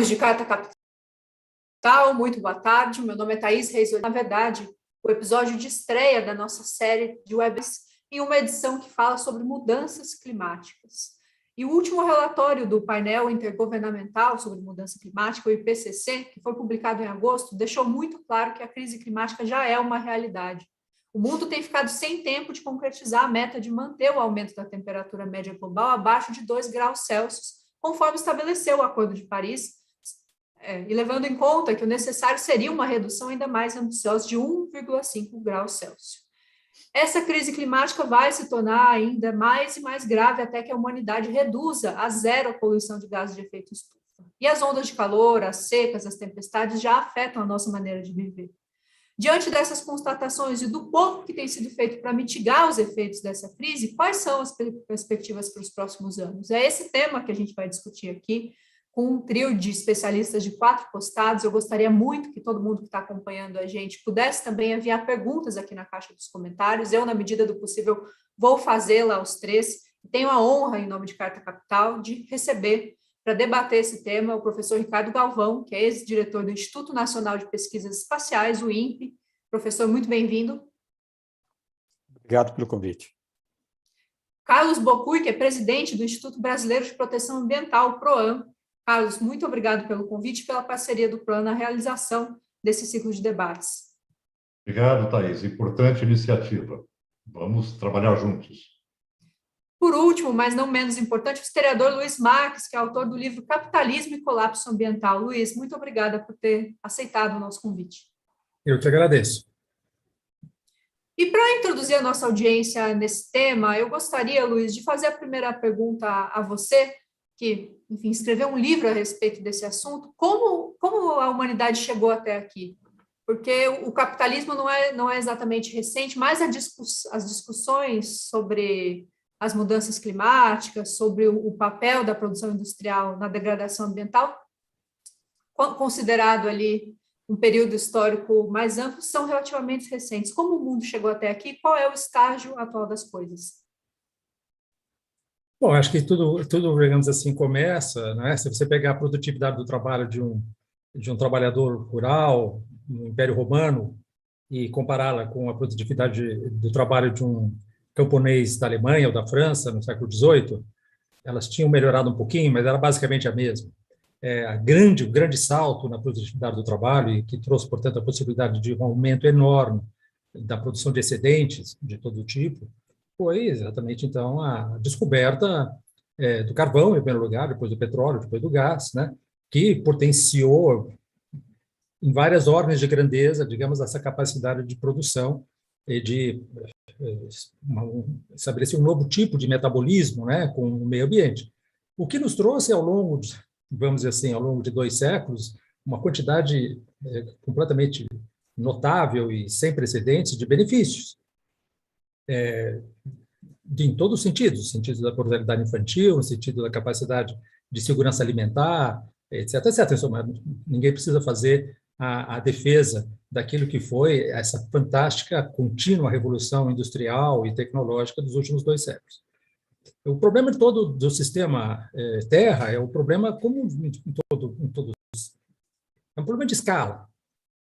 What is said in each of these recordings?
De Carta Capital, muito boa tarde. Meu nome é Thaís Reis. Na verdade, o episódio de estreia da nossa série de webs em uma edição que fala sobre mudanças climáticas. E o último relatório do painel intergovernamental sobre mudança climática, o IPCC, que foi publicado em agosto, deixou muito claro que a crise climática já é uma realidade. O mundo tem ficado sem tempo de concretizar a meta de manter o aumento da temperatura média global abaixo de 2 graus Celsius, conforme estabeleceu o Acordo de Paris, e levando em conta que o necessário seria uma redução ainda mais ambiciosa de 1,5 graus Celsius. Essa crise climática vai se tornar ainda mais e mais grave até que a humanidade reduza a zero a poluição de gases de efeito estufa. E as ondas de calor, as secas, as tempestades já afetam a nossa maneira de viver. Diante dessas constatações e do pouco que tem sido feito para mitigar os efeitos dessa crise, quais são as perspectivas para os próximos anos? É esse tema que a gente vai discutir aqui, com um trio de especialistas de 4 postados. Eu gostaria muito que todo mundo que está acompanhando a gente pudesse também enviar perguntas aqui na caixa dos comentários. Eu, na medida do possível, vou fazê-la aos 3. Tenho a honra, em nome de Carta Capital, de receber para debater esse tema o professor Ricardo Galvão, que é ex-diretor do Instituto Nacional de Pesquisas Espaciais, o INPE. Professor, muito bem-vindo. Obrigado pelo convite. Carlos Bocui, que é presidente do Instituto Brasileiro de Proteção Ambiental, o PROAM. Carlos, muito obrigado pelo convite e pela parceria do PROAM na realização desse ciclo de debates. Obrigado, Thaís. Importante iniciativa. Vamos trabalhar juntos. Por último, mas não menos importante, o historiador Luiz Marques, que é autor do livro Capitalismo e Colapso Ambiental. Luiz, muito obrigada por ter aceitado o nosso convite. Eu te agradeço. E para introduzir a nossa audiência nesse tema, eu gostaria, Luiz, de fazer a primeira pergunta a você, que, enfim, escreveu um livro a respeito desse assunto. Como a humanidade chegou até aqui? Porque o capitalismo não é exatamente recente, mas as discussões sobre as mudanças climáticas, sobre o papel da produção industrial na degradação ambiental, considerado ali um período histórico mais amplo, são relativamente recentes. Como o mundo chegou até aqui? Qual é o estágio atual das coisas? Bom, acho que tudo, digamos assim, começa, né? Se você pegar a produtividade do trabalho de um trabalhador rural no Império Romano e compará-la com a produtividade do trabalho de um camponês da Alemanha ou da França no século XVIII, elas tinham melhorado um pouquinho, mas era basicamente a mesma. O grande salto na produtividade do trabalho, e que trouxe, portanto, a possibilidade de um aumento enorme da produção de excedentes de todo tipo, foi exatamente, então, a descoberta do carvão, em primeiro lugar, depois do petróleo, depois do gás, né, que potenciou em várias ordens de grandeza, digamos, essa capacidade de produção e de estabelecer um novo tipo de metabolismo, né, com o meio ambiente. O que nos trouxe ao longo de, vamos dizer assim, ao longo de 2 séculos, uma quantidade completamente notável e sem precedentes de benefícios. Em todos os sentidos, no sentido da mortalidade infantil, no sentido da capacidade de segurança alimentar, etc, etc. Ninguém precisa fazer a defesa daquilo que foi essa fantástica, contínua revolução industrial e tecnológica dos últimos 2 séculos. O problema todo do sistema Terra é o problema, como em todos, é um problema de escala,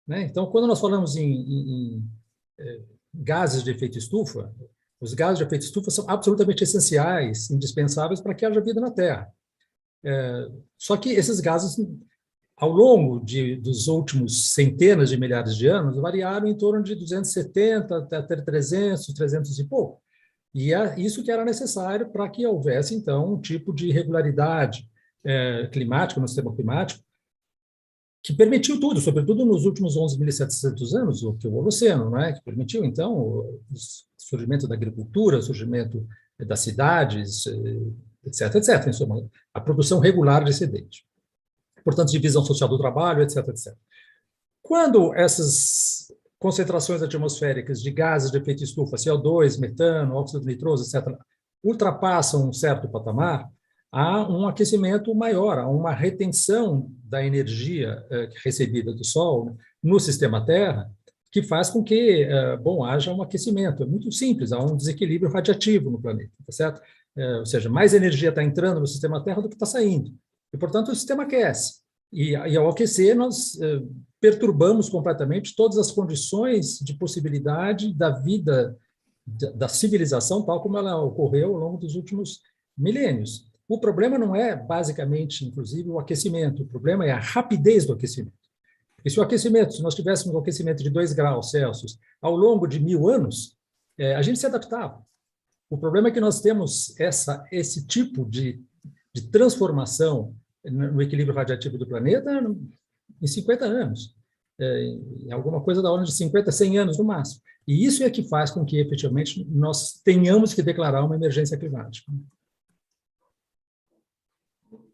né? Então, quando nós falamos em gases de efeito estufa, os gases de efeito estufa são absolutamente essenciais, indispensáveis para que haja vida na Terra. Só que esses gases, ao longo dos últimos centenas de milhares de anos, variaram em torno de 270 até 300 e pouco. E isso que era necessário para que houvesse, então, um tipo de regularidade climática no sistema climático, que permitiu tudo, sobretudo nos últimos 11.700 anos, o que o Holoceno, não é? Que permitiu, então, o surgimento da agricultura, o surgimento das cidades, etc, etc. Em suma, a produção regular de excedente. Portanto, divisão social do trabalho, etc, etc. Quando essas concentrações atmosféricas de gases de efeito estufa, CO2, metano, óxido nitroso, etc., ultrapassam um certo patamar, há um aquecimento maior, há uma retenção da energia recebida do Sol no sistema Terra, que faz com que, haja um aquecimento. É muito simples, há um desequilíbrio radiativo no planeta, tá certo? Ou seja, mais energia está entrando no sistema Terra do que está saindo. E, portanto, o sistema aquece. E ao aquecer, nós perturbamos completamente todas as condições de possibilidade da vida, da civilização, tal como ela ocorreu ao longo dos últimos milênios. O problema não é, basicamente, inclusive, o aquecimento, o problema é a rapidez do aquecimento. Porque se nós tivéssemos um aquecimento de 2 graus Celsius ao longo de 1000 anos, a gente se adaptava. O problema é que nós temos esse tipo de transformação no equilíbrio radiativo do planeta em 50 anos. Em alguma coisa da ordem de 50, 100 anos no máximo. E isso é que faz com que, efetivamente, nós tenhamos que declarar uma emergência climática.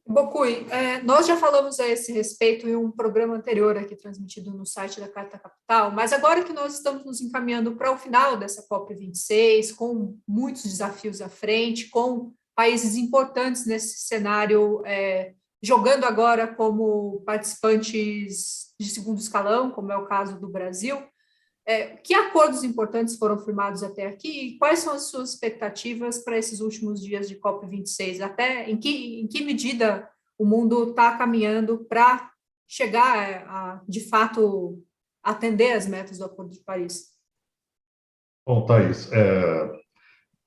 Bokui, nós já falamos a esse respeito em um programa anterior aqui transmitido no site da Carta Capital, mas agora que nós estamos nos encaminhando para o final dessa COP26, com muitos desafios à frente, com países importantes nesse cenário, jogando agora como participantes de segundo escalão, como é o caso do Brasil, que acordos importantes foram firmados até aqui e quais são as suas expectativas para esses últimos dias de COP26? Até em que medida o mundo está caminhando para chegar a, de fato, atender as metas do Acordo de Paris? Bom, Thaís,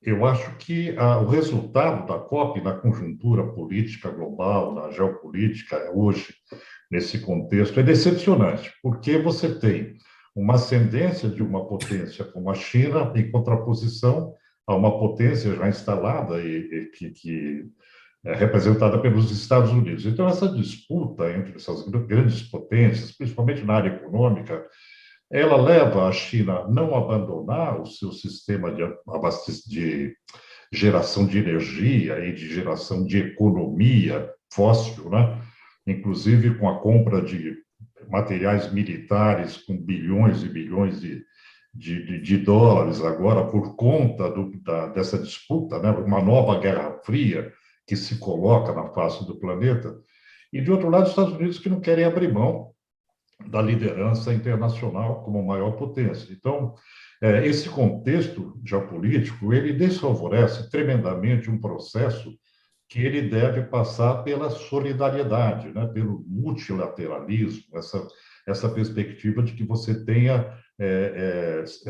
eu acho que o resultado da COP na conjuntura política global, na geopolítica hoje, nesse contexto, é decepcionante, porque você tem uma ascendência de uma potência como a China em contraposição a uma potência já instalada e que é representada pelos Estados Unidos. Então, essa disputa entre essas grandes potências, principalmente na área econômica, ela leva a China a não abandonar o seu sistema de geração de energia e de geração de economia fóssil, né? Inclusive com a compra de materiais militares com bilhões e bilhões de dólares agora por conta dessa disputa, né? Uma nova Guerra Fria que se coloca na face do planeta. E, de outro lado, os Estados Unidos que não querem abrir mão da liderança internacional como maior potência. Então, esse contexto geopolítico, ele desfavorece tremendamente um processo que ele deve passar pela solidariedade, né? Pelo multilateralismo, essa perspectiva de que você tenha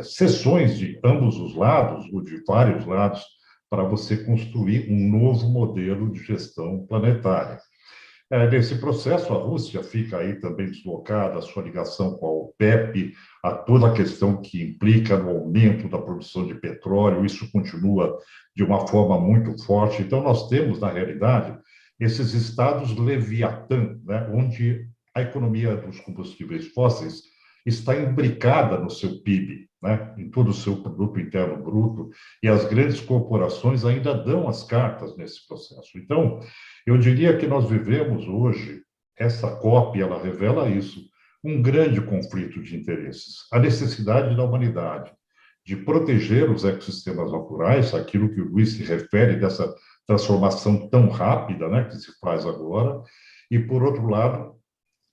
sessões de ambos os lados, ou de vários lados, para você construir um novo modelo de gestão planetária. Nesse processo, a Rússia fica aí também deslocada, a sua ligação com a OPEP, a toda a questão que implica no aumento da produção de petróleo, isso continua de uma forma muito forte. Então, nós temos, na realidade, esses estados Leviatã, né, onde a economia dos combustíveis fósseis está imbricada no seu PIB, né, em todo o seu produto interno bruto, e as grandes corporações ainda dão as cartas nesse processo. Então, eu diria que nós vivemos hoje, essa COP, ela revela isso, um grande conflito de interesses, a necessidade da humanidade de proteger os ecossistemas naturais, aquilo que o Luiz se refere dessa transformação tão rápida, né, que se faz agora, e, por outro lado,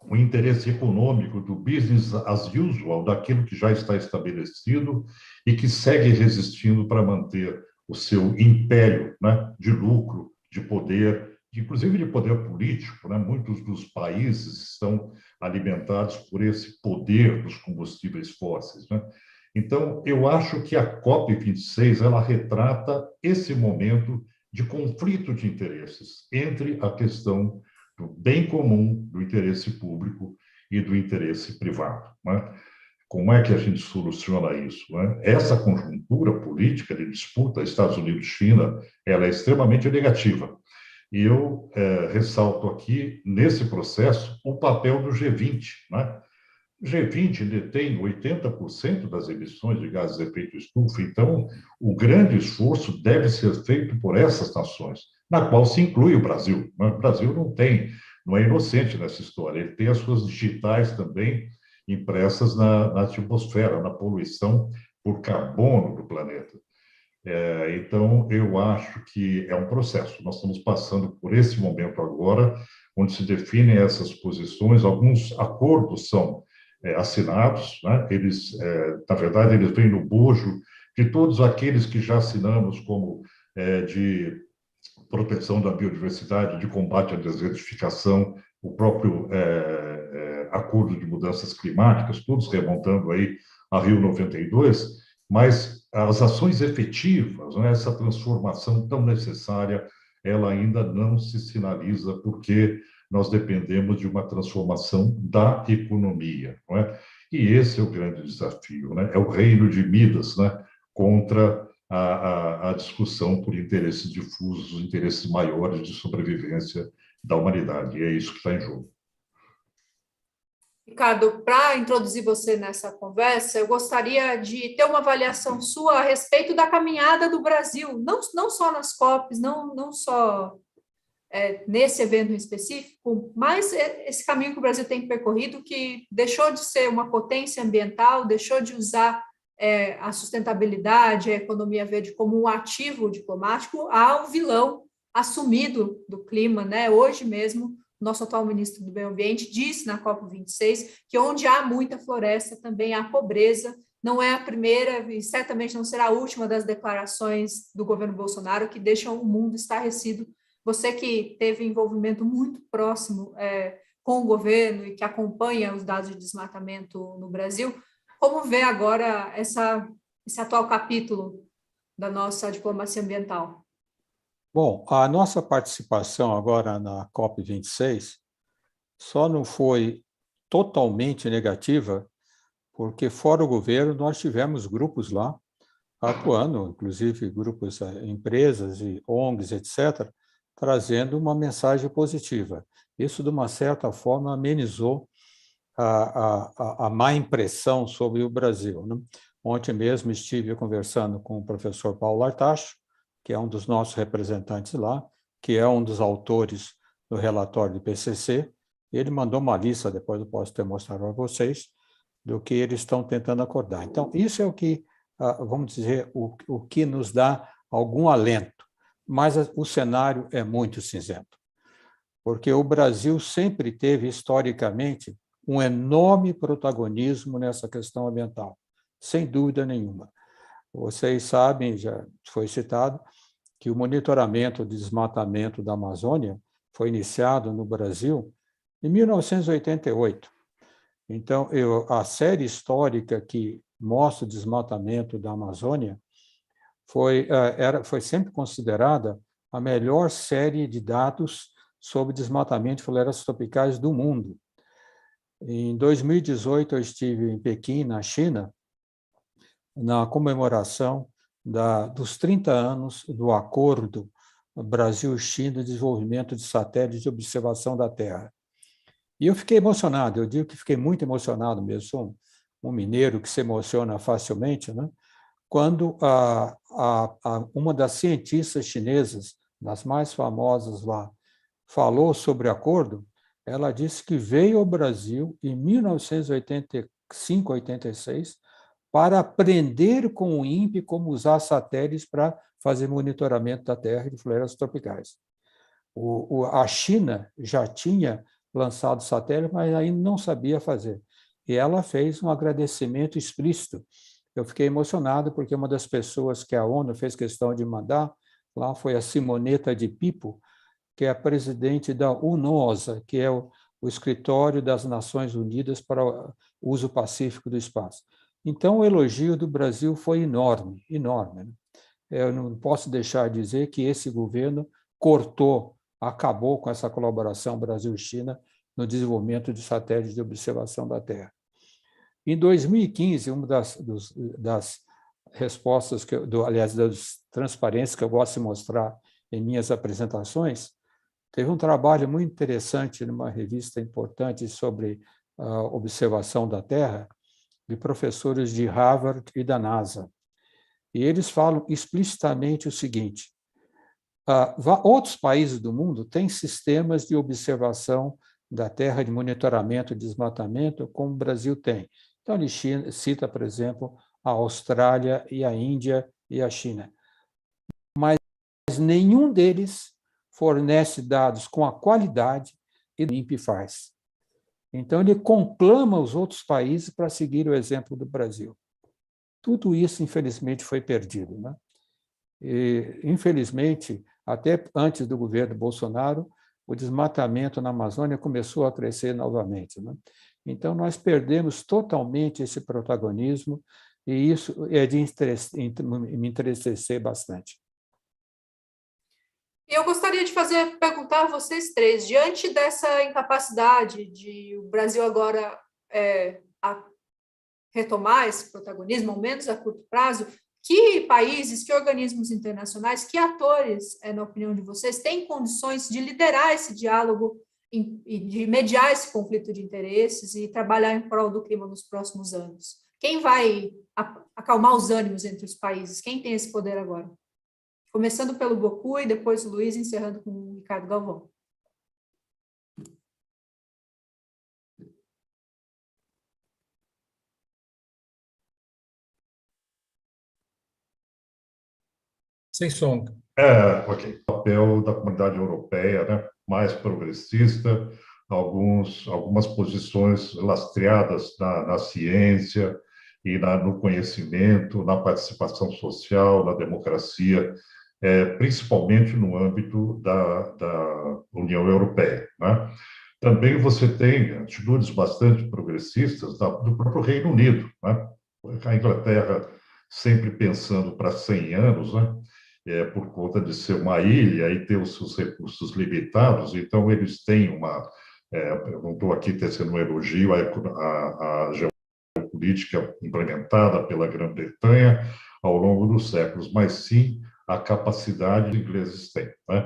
o interesse econômico do business as usual, daquilo que já está estabelecido e que segue resistindo para manter o seu império, né, de lucro, de poder, inclusive de poder político, né? Muitos dos países estão alimentados por esse poder dos combustíveis fósseis, né? Então, eu acho que a COP26 ela retrata esse momento de conflito de interesses entre a questão do bem comum, do interesse público e do interesse privado, né? Como é que a gente soluciona isso, né? Essa conjuntura política de disputa Estados Unidos-China, ela é extremamente negativa. E eu ressalto aqui, nesse processo, o papel do G20, né? O G20 detém 80% das emissões de gases de efeito estufa, então o grande esforço deve ser feito por essas nações, na qual se inclui o Brasil. O Brasil não é inocente nessa história, ele tem as suas digitais também impressas na atmosfera, na poluição por carbono do planeta. Então, eu acho que é um processo. Nós estamos passando por esse momento agora, onde se definem essas posições. Alguns acordos são assinados, né? Eles, na verdade, eles vêm no bojo de todos aqueles que já assinamos, como de proteção da biodiversidade, de combate à desertificação, o próprio Acordo de Mudanças Climáticas, todos remontando aí a Rio 92, mas as ações efetivas, né, essa transformação tão necessária, ela ainda não se sinaliza, porque nós dependemos de uma transformação da economia, não é? E esse é o grande desafio, né? É o reino de Midas, né, contra a discussão por interesses difusos, interesses maiores de sobrevivência da humanidade, e é isso que está em jogo. Ricardo, para introduzir você nessa conversa, eu gostaria de ter uma avaliação sua a respeito da caminhada do Brasil, não só nas COPs, não só nesse evento em específico, mas esse caminho que o Brasil tem percorrido, que deixou de ser uma potência ambiental, deixou de usar a sustentabilidade, a economia verde como um ativo diplomático, ao vilão assumido do clima, né? Hoje mesmo, nosso atual ministro do Meio Ambiente disse na COP26 que onde há muita floresta também há pobreza. Não é a primeira e certamente não será a última das declarações do governo Bolsonaro que deixam o mundo estarrecido. Você que teve envolvimento muito próximo com o governo e que acompanha os dados de desmatamento no Brasil, como vê agora esse atual capítulo da nossa diplomacia ambiental? Bom, a nossa participação agora na COP26 só não foi totalmente negativa, porque fora o governo nós tivemos grupos lá atuando, inclusive grupos, empresas e ONGs, etc., trazendo uma mensagem positiva. Isso, de uma certa forma, amenizou a má impressão sobre o Brasil, né? Ontem mesmo estive conversando com o professor Paulo Artacho, que é um dos nossos representantes lá, que é um dos autores do relatório do IPCC. Ele mandou uma lista, depois eu posso ter mostrado a vocês, do que eles estão tentando acordar. Então, isso é o que, vamos dizer, o que nos dá algum alento, mas o cenário é muito cinzento, porque o Brasil sempre teve, historicamente, um enorme protagonismo nessa questão ambiental, sem dúvida nenhuma. Vocês sabem, já foi citado, que o monitoramento de desmatamento da Amazônia foi iniciado no Brasil em 1988. Então, a série histórica que mostra o desmatamento da Amazônia foi sempre considerada a melhor série de dados sobre desmatamento de florestas tropicais do mundo. Em 2018, eu estive em Pequim, na China, na comemoração dos 30 anos do Acordo Brasil-China de Desenvolvimento de Satélites de Observação da Terra. E eu fiquei emocionado, eu digo que fiquei muito emocionado mesmo, sou um mineiro que se emociona facilmente, né? Quando uma das cientistas chinesas, das mais famosas lá, falou sobre o acordo, ela disse que veio ao Brasil em 1985, 86, para aprender com o INPE como usar satélites para fazer monitoramento da Terra e de florestas tropicais. A China já tinha lançado satélite, mas ainda não sabia fazer. E ela fez um agradecimento explícito. Eu fiquei emocionado, porque uma das pessoas que a ONU fez questão de mandar lá foi a Simonetta Di Pipo, que é a presidente da UNOSA, que é o Escritório das Nações Unidas para o Uso Pacífico do Espaço. Então, o elogio do Brasil foi enorme, enorme, né? Eu não posso deixar de dizer que esse governo acabou com essa colaboração Brasil-China no desenvolvimento de satélites de observação da Terra. Em 2015, uma das respostas, aliás, das transparências que eu gosto de mostrar em minhas apresentações, teve um trabalho muito interessante numa revista importante sobre a observação da Terra, de professores de Harvard e da NASA. E eles falam explicitamente o seguinte: outros países do mundo têm sistemas de observação da Terra, de monitoramento de desmatamento, como o Brasil tem. Então, ele cita, por exemplo, a Austrália e a Índia e a China. Mas nenhum deles fornece dados com a qualidade que o INPE faz. Então, ele conclama os outros países para seguir o exemplo do Brasil. Tudo isso, infelizmente, foi perdido, né? E, infelizmente, até antes do governo Bolsonaro, o desmatamento na Amazônia começou a crescer novamente, né? Então, nós perdemos totalmente esse protagonismo, e isso é de me entristecer bastante. E eu gostaria de perguntar a vocês três, diante dessa incapacidade de o Brasil agora retomar esse protagonismo, ao menos a curto prazo, que países, que organismos internacionais, que atores, na opinião de vocês, têm condições de liderar esse diálogo e de mediar esse conflito de interesses e trabalhar em prol do clima nos próximos anos? Quem vai acalmar os ânimos entre os países? Quem tem esse poder agora? Começando pelo Bocu e depois o Luiz, encerrando com o Ricardo Galvão. Sem som. Ok. O papel da comunidade europeia, né, mais progressista, algumas posições lastreadas na ciência e no conhecimento, na participação social, na democracia, principalmente no âmbito da União Europeia, né? Também você tem atitudes bastante progressistas do próprio Reino Unido, né? A Inglaterra sempre pensando para 100 anos, né? Por conta de ser uma ilha e ter os seus recursos limitados, então eles têm eu não estou aqui tecendo um elogio à geopolítica implementada pela Grã-Bretanha ao longo dos séculos, mas sim a capacidade que os ingleses têm, né?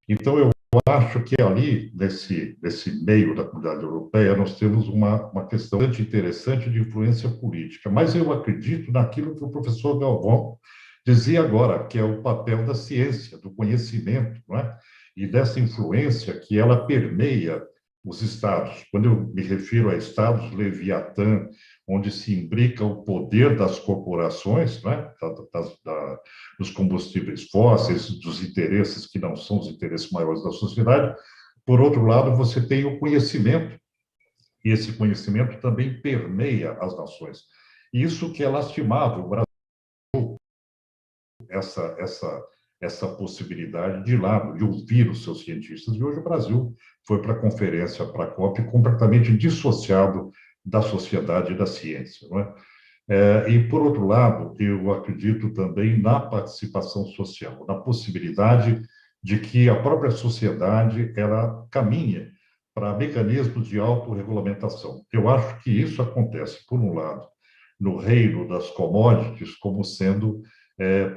Então, eu acho que ali, nesse meio da comunidade europeia, nós temos uma questão bastante interessante de influência política, mas eu acredito naquilo que o professor Galvão dizia agora, que é o papel da ciência, do conhecimento, não é? E dessa influência que ela permeia os estados. Quando eu me refiro a estados Leviatã, onde se imbrica o poder das corporações, né? Dos combustíveis fósseis, dos interesses que não são os interesses maiores da sociedade. Por outro lado, você tem o conhecimento, e esse conhecimento também permeia as nações. Isso que é lastimável. O Brasil essa possibilidade de ir lá, de ouvir os seus cientistas. E hoje o Brasil foi para a conferência, para a COP, completamente dissociado da sociedade e da ciência, não é? E, por outro lado, eu acredito também na participação social, na possibilidade de que a própria sociedade ela caminhe para mecanismos de autorregulamentação. Eu acho que isso acontece, por um lado, no reino das commodities, como sendo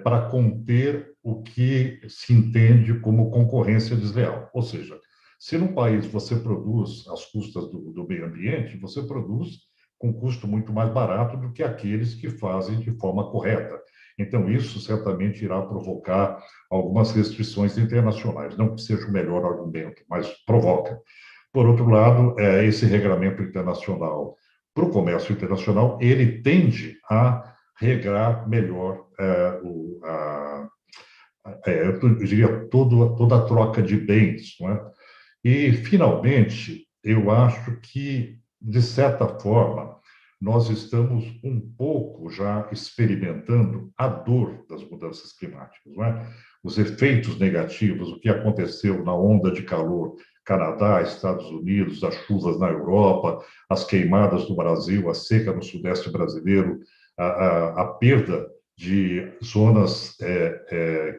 para conter o que se entende como concorrência desleal. Ou seja, se num país você produz às custas do meio ambiente, você produz com custo muito mais barato do que aqueles que fazem de forma correta. Então, isso certamente irá provocar algumas restrições internacionais. Não que seja o melhor argumento, mas provoca. Por outro lado, esse regramento internacional para o comércio internacional, ele tende a regrar melhor eu diria, toda a troca de bens, não é? E, finalmente, eu acho que, de certa forma, nós estamos um pouco já experimentando a dor das mudanças climáticas, não é? Os efeitos negativos, o que aconteceu na onda de calor, Canadá, Estados Unidos, as chuvas na Europa, as queimadas no Brasil, a seca no Sudeste brasileiro, a perda de zonas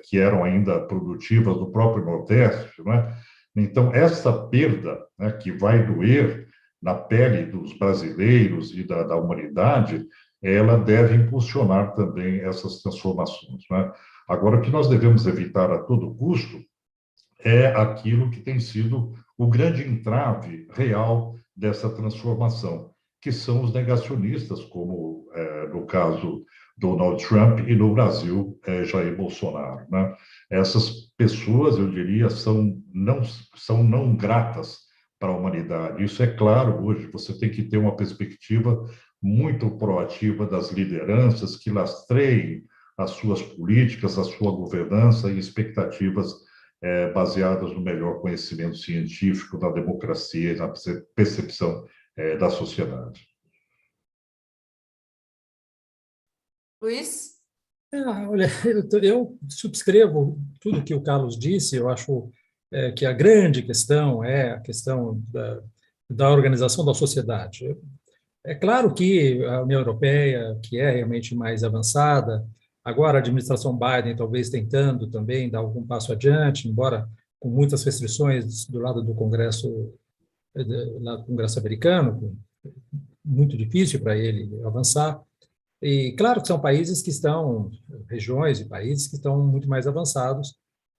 que eram ainda produtivas do próprio Nordeste, não é? Então, essa perda, né, que vai doer na pele dos brasileiros e da humanidade, ela deve impulsionar também essas transformações, né? Agora, o que nós devemos evitar a todo custo é aquilo que tem sido o grande entrave real dessa transformação, que são os negacionistas, como no caso Donald Trump e no Brasil Jair Bolsonaro, né? Essas pessoas, eu diria, são não gratas para a humanidade. Isso é claro hoje. Você tem que ter uma perspectiva muito proativa das lideranças que lastreiem as suas políticas, a sua governança e expectativas baseadas no melhor conhecimento científico, na democracia e na percepção da sociedade. Luiz? Olha, eu subscrevo tudo que o Carlos disse, eu acho que a grande questão é a questão da organização da sociedade. É claro que a União Europeia, que é realmente mais avançada, agora a administração Biden talvez tentando também dar algum passo adiante, embora com muitas restrições do lado do Congresso, lá do Congresso americano, muito difícil para ele avançar. E claro que são países que estão, regiões e países que estão muito mais avançados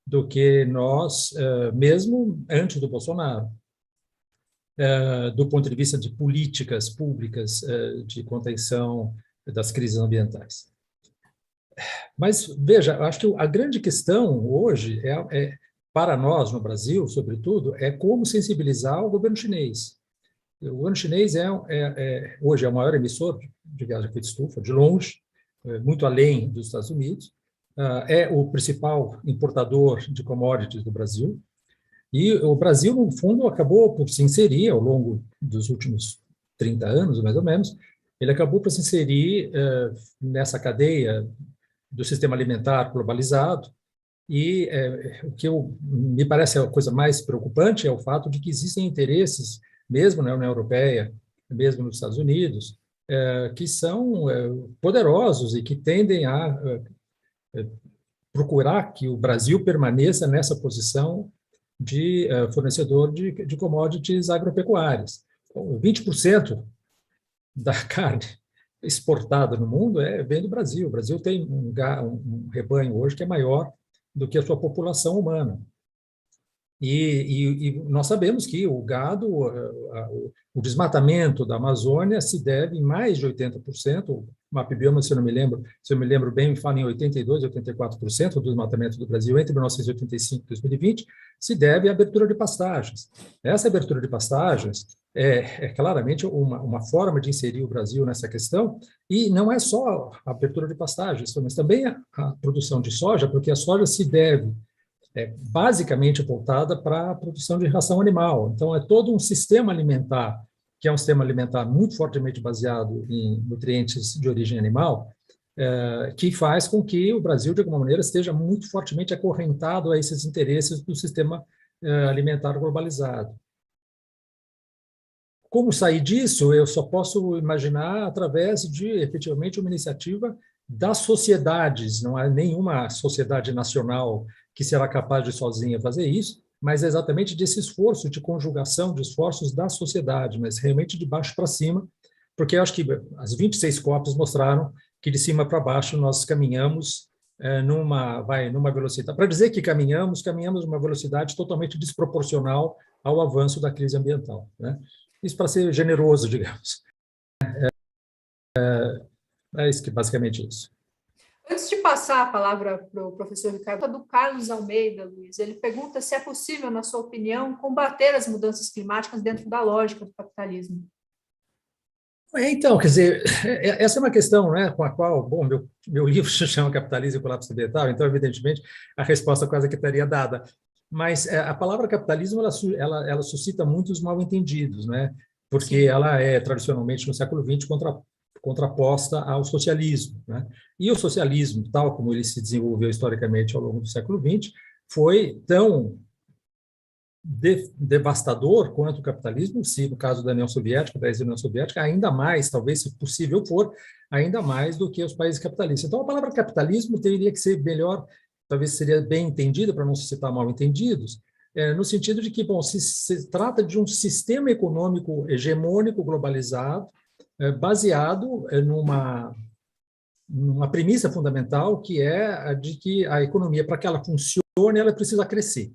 do que nós, mesmo antes do Bolsonaro. Do ponto de vista de políticas públicas de contenção das crises ambientais. Mas, veja, acho que a grande questão hoje, para nós no Brasil, sobretudo, é como sensibilizar o governo chinês. O governo chinês hoje é o maior emissor de gás de efeito de estufa, de longe, muito além dos Estados Unidos, é o principal importador de commodities do Brasil. E o Brasil, no fundo, acabou por se inserir, ao longo dos últimos 30 anos, mais ou menos, ele acabou por se inserir nessa cadeia do sistema alimentar globalizado. E o que me parece a coisa mais preocupante é o fato de que existem interesses, mesmo na União Europeia, mesmo nos Estados Unidos, que são poderosos e que tendem a procurar que o Brasil permaneça nessa posição de fornecedor de commodities agropecuárias. Então, 20% da carne exportada no mundo vem do Brasil. O Brasil tem um rebanho hoje que é maior do que a sua população humana. E nós sabemos que o gado, o desmatamento da Amazônia se deve em mais de 80%, o MapBioma, se eu me lembro bem, me fala em 82%, 84% do desmatamento do Brasil entre 1985 e 2020, se deve à abertura de pastagens. Essa abertura de pastagens é claramente uma forma de inserir o Brasil nessa questão, e não é só a abertura de pastagens, mas também a produção de soja, porque a soja se deve basicamente voltada para a produção de ração animal. Então, é todo um sistema alimentar, que é um sistema alimentar muito fortemente baseado em nutrientes de origem animal, que faz com que o Brasil, de alguma maneira, esteja muito fortemente acorrentado a esses interesses do sistema alimentar globalizado. Como sair disso? Eu só posso imaginar através de, efetivamente, uma iniciativa das sociedades. Não há nenhuma sociedade nacional que será capaz de sozinha fazer isso, mas é exatamente desse esforço de conjugação de esforços da sociedade, mas realmente de baixo para cima, porque eu acho que as 26 COPs mostraram que de cima para baixo nós caminhamos numa velocidade. Para dizer que caminhamos numa velocidade totalmente desproporcional ao avanço da crise ambiental, né? Isso para ser generoso, digamos. Isso que basicamente isso. Antes de passar a palavra para o professor Ricardo, do Carlos Almeida, Luiz, ele pergunta se é possível, na sua opinião, combater as mudanças climáticas dentro da lógica do capitalismo. Então, quer dizer, essa é uma questão, né, com a qual, bom, meu livro se chama Capitalismo e Colapso Ambiental, então, evidentemente, a resposta quase que estaria dada. Mas a palavra capitalismo, ela suscita muitos mal-entendidos, né? Porque ela é, tradicionalmente, no século XX, contraposta ao socialismo, né? E o socialismo, tal como ele se desenvolveu historicamente ao longo do século XX, foi tão devastador quanto o capitalismo, se no caso da União Soviética, da ex-União Soviética, ainda mais, talvez, se possível for, ainda mais do que os países capitalistas. Então, a palavra capitalismo teria que ser melhor, talvez seria bem entendida, para não suscitar mal-entendidos, no sentido de que, bom, se trata de um sistema econômico hegemônico globalizado, baseado numa premissa fundamental, que é a de que a economia, para que ela funcione, ela precisa crescer.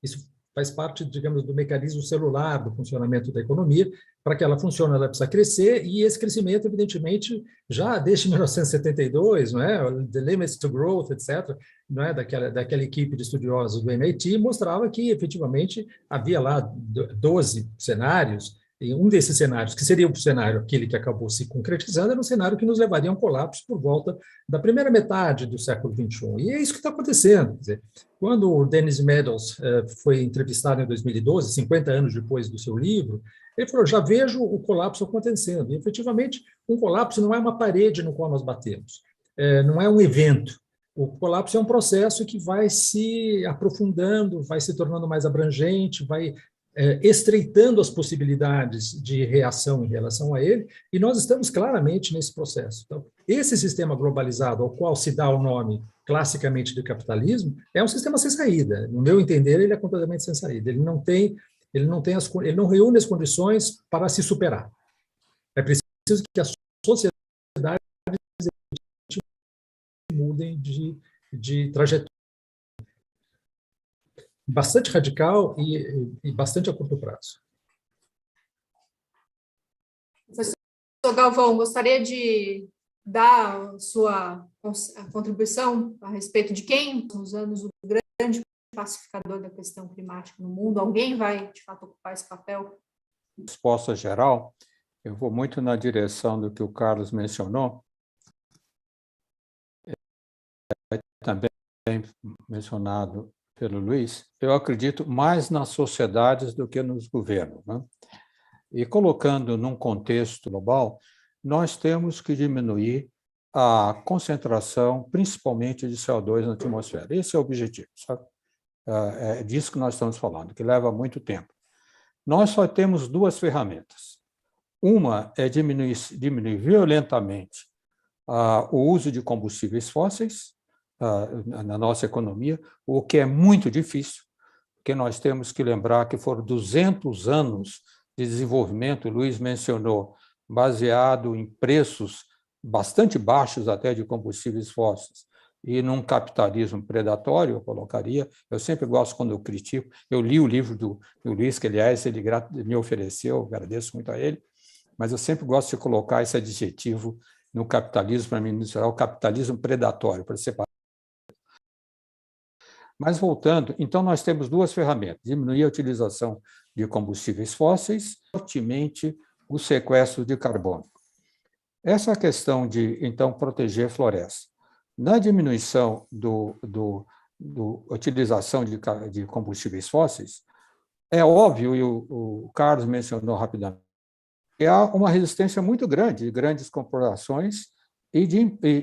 Isso faz parte, digamos, do mecanismo celular do funcionamento da economia. Para que ela funcione, ela precisa crescer, e esse crescimento, evidentemente, já desde 1972, não é? The Limits to Growth, etc., não é? daquela equipe de estudiosos do MIT, mostrava que, efetivamente, havia lá 12 cenários, e um desses cenários, que seria o cenário aquele que acabou se concretizando, era um cenário que nos levaria a um colapso por volta da primeira metade do século XXI. E é isso que está acontecendo. Quer dizer, quando o Dennis Meadows foi entrevistado em 2012, 50 anos depois do seu livro, ele falou, já vejo o colapso acontecendo. E, efetivamente, um colapso não é uma parede no qual nós batemos, não é um evento. O colapso é um processo que vai se aprofundando, vai se tornando mais abrangente, vai estreitando as possibilidades de reação em relação a ele, e nós estamos claramente nesse processo. Então, esse sistema globalizado, ao qual se dá o nome classicamente de capitalismo, é um sistema sem saída. No meu entender, ele é completamente sem saída. Ele não reúne as condições para se superar. É preciso que as sociedades mudem de trajetória. Bastante radical e bastante a curto prazo. Professor Galvão, gostaria de dar a sua contribuição a respeito de quem, nos anos, o grande pacificador da questão climática no mundo? Alguém vai, de fato, ocupar esse papel? Resposta geral, eu vou muito na direção do que o Carlos mencionou, também mencionado pelo Luiz. Eu acredito mais nas sociedades do que nos governos, né? E colocando num contexto global, nós temos que diminuir a concentração, principalmente de CO2 na atmosfera. Esse é o objetivo, sabe? É disso que nós estamos falando, que leva muito tempo. Nós só temos duas ferramentas. Uma é diminuir violentamente o uso de combustíveis fósseis na nossa economia, o que é muito difícil, porque nós temos que lembrar que foram 200 anos de desenvolvimento, o Luiz mencionou, baseado em preços bastante baixos até de combustíveis fósseis, e num capitalismo predatório, eu colocaria, eu sempre gosto quando eu critico, eu li o livro do Luiz, que, aliás, ele me ofereceu, agradeço muito a ele, mas eu sempre gosto de colocar esse adjetivo no capitalismo, para mim, é o capitalismo predatório, para separar. Mas, voltando, então, nós temos duas ferramentas, diminuir a utilização de combustíveis fósseis, fortemente o sequestro de carbono. Essa questão de, então, proteger florestas. Na diminuição da utilização de combustíveis fósseis, é óbvio, e o Carlos mencionou rapidamente, que há uma resistência muito grande de grandes corporações e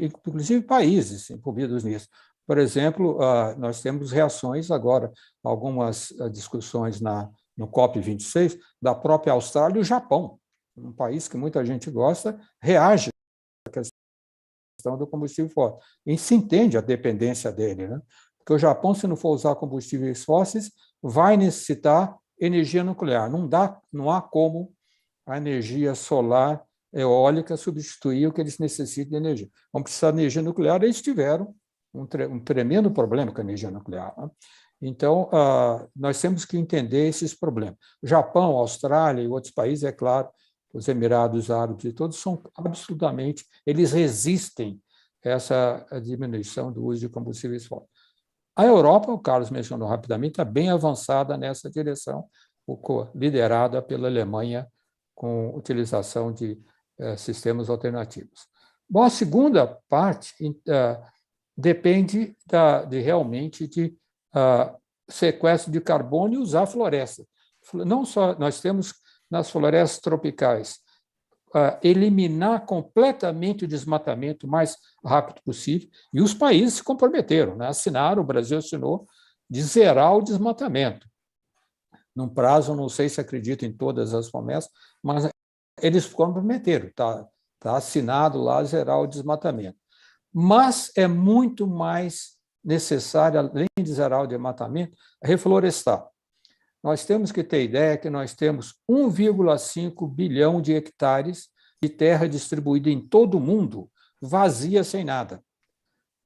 inclusive países envolvidos nisso. Por exemplo, nós temos reações agora, algumas discussões no COP26, da própria Austrália e o Japão, um país que muita gente gosta, reage à questão do combustível fóssil. E se entende a dependência dele, né? Porque o Japão, se não for usar combustíveis fósseis, vai necessitar energia nuclear. Não há como a energia solar, eólica, substituir o que eles necessitam de energia. Vão precisar de energia nuclear, eles tiveram um tremendo problema com a energia nuclear, né? Então, nós temos que entender esses problemas. O Japão, a Austrália e outros países, é claro, os Emirados Árabes e todos são absolutamente, eles resistem a essa diminuição do uso de combustíveis fósseis. A Europa, o Carlos mencionou rapidamente, está bem avançada nessa direção, liderada pela Alemanha, com utilização de sistemas alternativos. Bom, a segunda parte depende realmente de sequestro de carbono e usar floresta. Não só nós temos nas florestas tropicais eliminar completamente o desmatamento o mais rápido possível, e os países se comprometeram, né? Assinaram, o Brasil assinou, de zerar o desmatamento. Num prazo, não sei se acredito em todas as promessas, mas eles comprometeram, está assinado lá zerar o desmatamento. Mas é muito mais necessário, além de zerar o desmatamento, reflorestar. Nós temos que ter ideia que nós temos 1,5 bilhão de hectares de terra distribuída em todo o mundo, vazia, sem nada,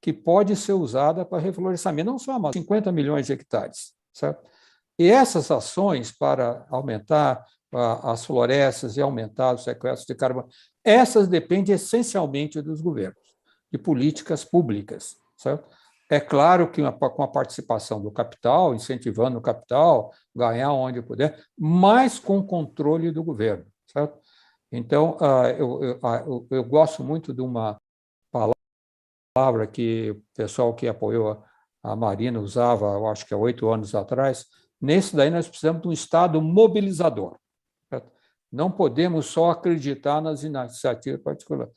que pode ser usada para reflorestamento, não só 50 milhões de hectares, certo? E essas ações para aumentar as florestas e aumentar o sequestro de carbono, essas dependem essencialmente dos governos, de políticas públicas, certo? É claro que com a participação do capital, incentivando o capital, ganhar onde puder, mas com controle do governo, certo? Então, eu gosto muito de uma palavra que o pessoal que apoiou a Marina usava, eu acho que há 8 anos atrás. Nesse daí nós precisamos de um Estado mobilizador, certo? Não podemos só acreditar nas iniciativas particulares,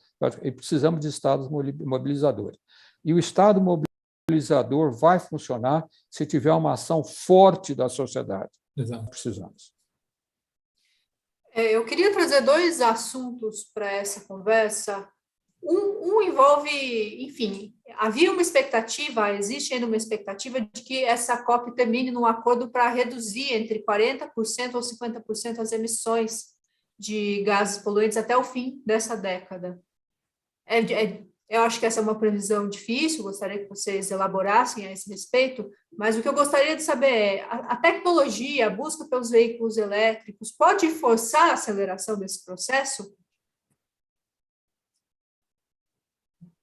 precisamos de Estados mobilizadores. E o Estado mobilizador catalisador vai funcionar se tiver uma ação forte da sociedade. Exato. Precisamos. Eu queria trazer dois assuntos para essa conversa. Um envolve, enfim, havia uma expectativa, existe ainda uma expectativa de que essa COP termine num acordo para reduzir entre 40% ou 50% as emissões de gases poluentes até o fim dessa década. Eu acho que essa é uma previsão difícil, gostaria que vocês elaborassem a esse respeito, mas o que eu gostaria de saber é, a tecnologia, a busca pelos veículos elétricos, pode forçar a aceleração desse processo?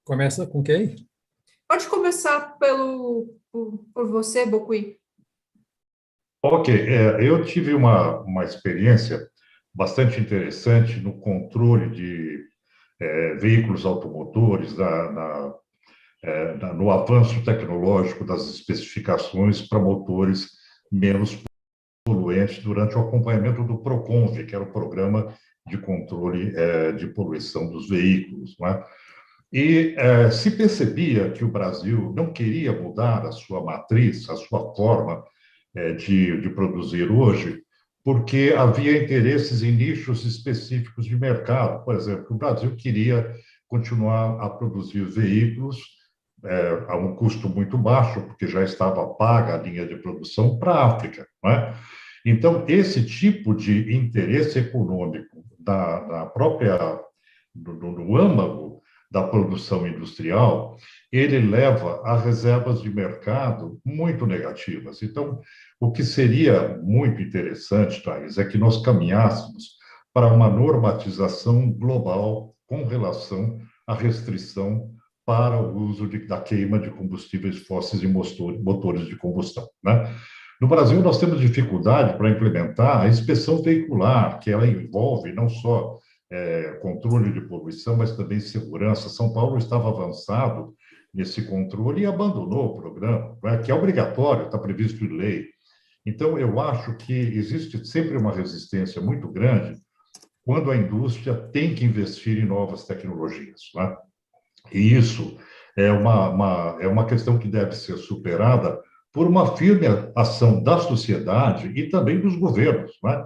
Começa com quem? Pode começar por você, Bokui. Ok, eu tive uma experiência bastante interessante no controle de veículos automotores, no avanço tecnológico das especificações para motores menos poluentes durante o acompanhamento do PROCONV, que era o Programa de Controle de Poluição dos Veículos, não é? E se percebia que o Brasil não queria mudar a sua matriz, a sua forma de produzir hoje, porque havia interesses em nichos específicos de mercado. Por exemplo, o Brasil queria continuar a produzir veículos a um custo muito baixo, porque já estava paga a linha de produção para a África, não é? Então, esse tipo de interesse econômico no âmago da produção industrial, ele leva a reservas de mercado muito negativas. Então, o que seria muito interessante, Thais, é que nós caminhássemos para uma normatização global com relação à restrição para o uso da queima de combustíveis fósseis em motores de combustão, né? No Brasil, nós temos dificuldade para implementar a inspeção veicular, que ela envolve não só controle de poluição, mas também segurança. São Paulo estava avançado nesse controle e abandonou o programa, né, que é obrigatório, está previsto em lei. Então, eu acho que existe sempre uma resistência muito grande quando a indústria tem que investir em novas tecnologias, né? E isso é uma questão que deve ser superada por uma firme ação da sociedade e também dos governos, né?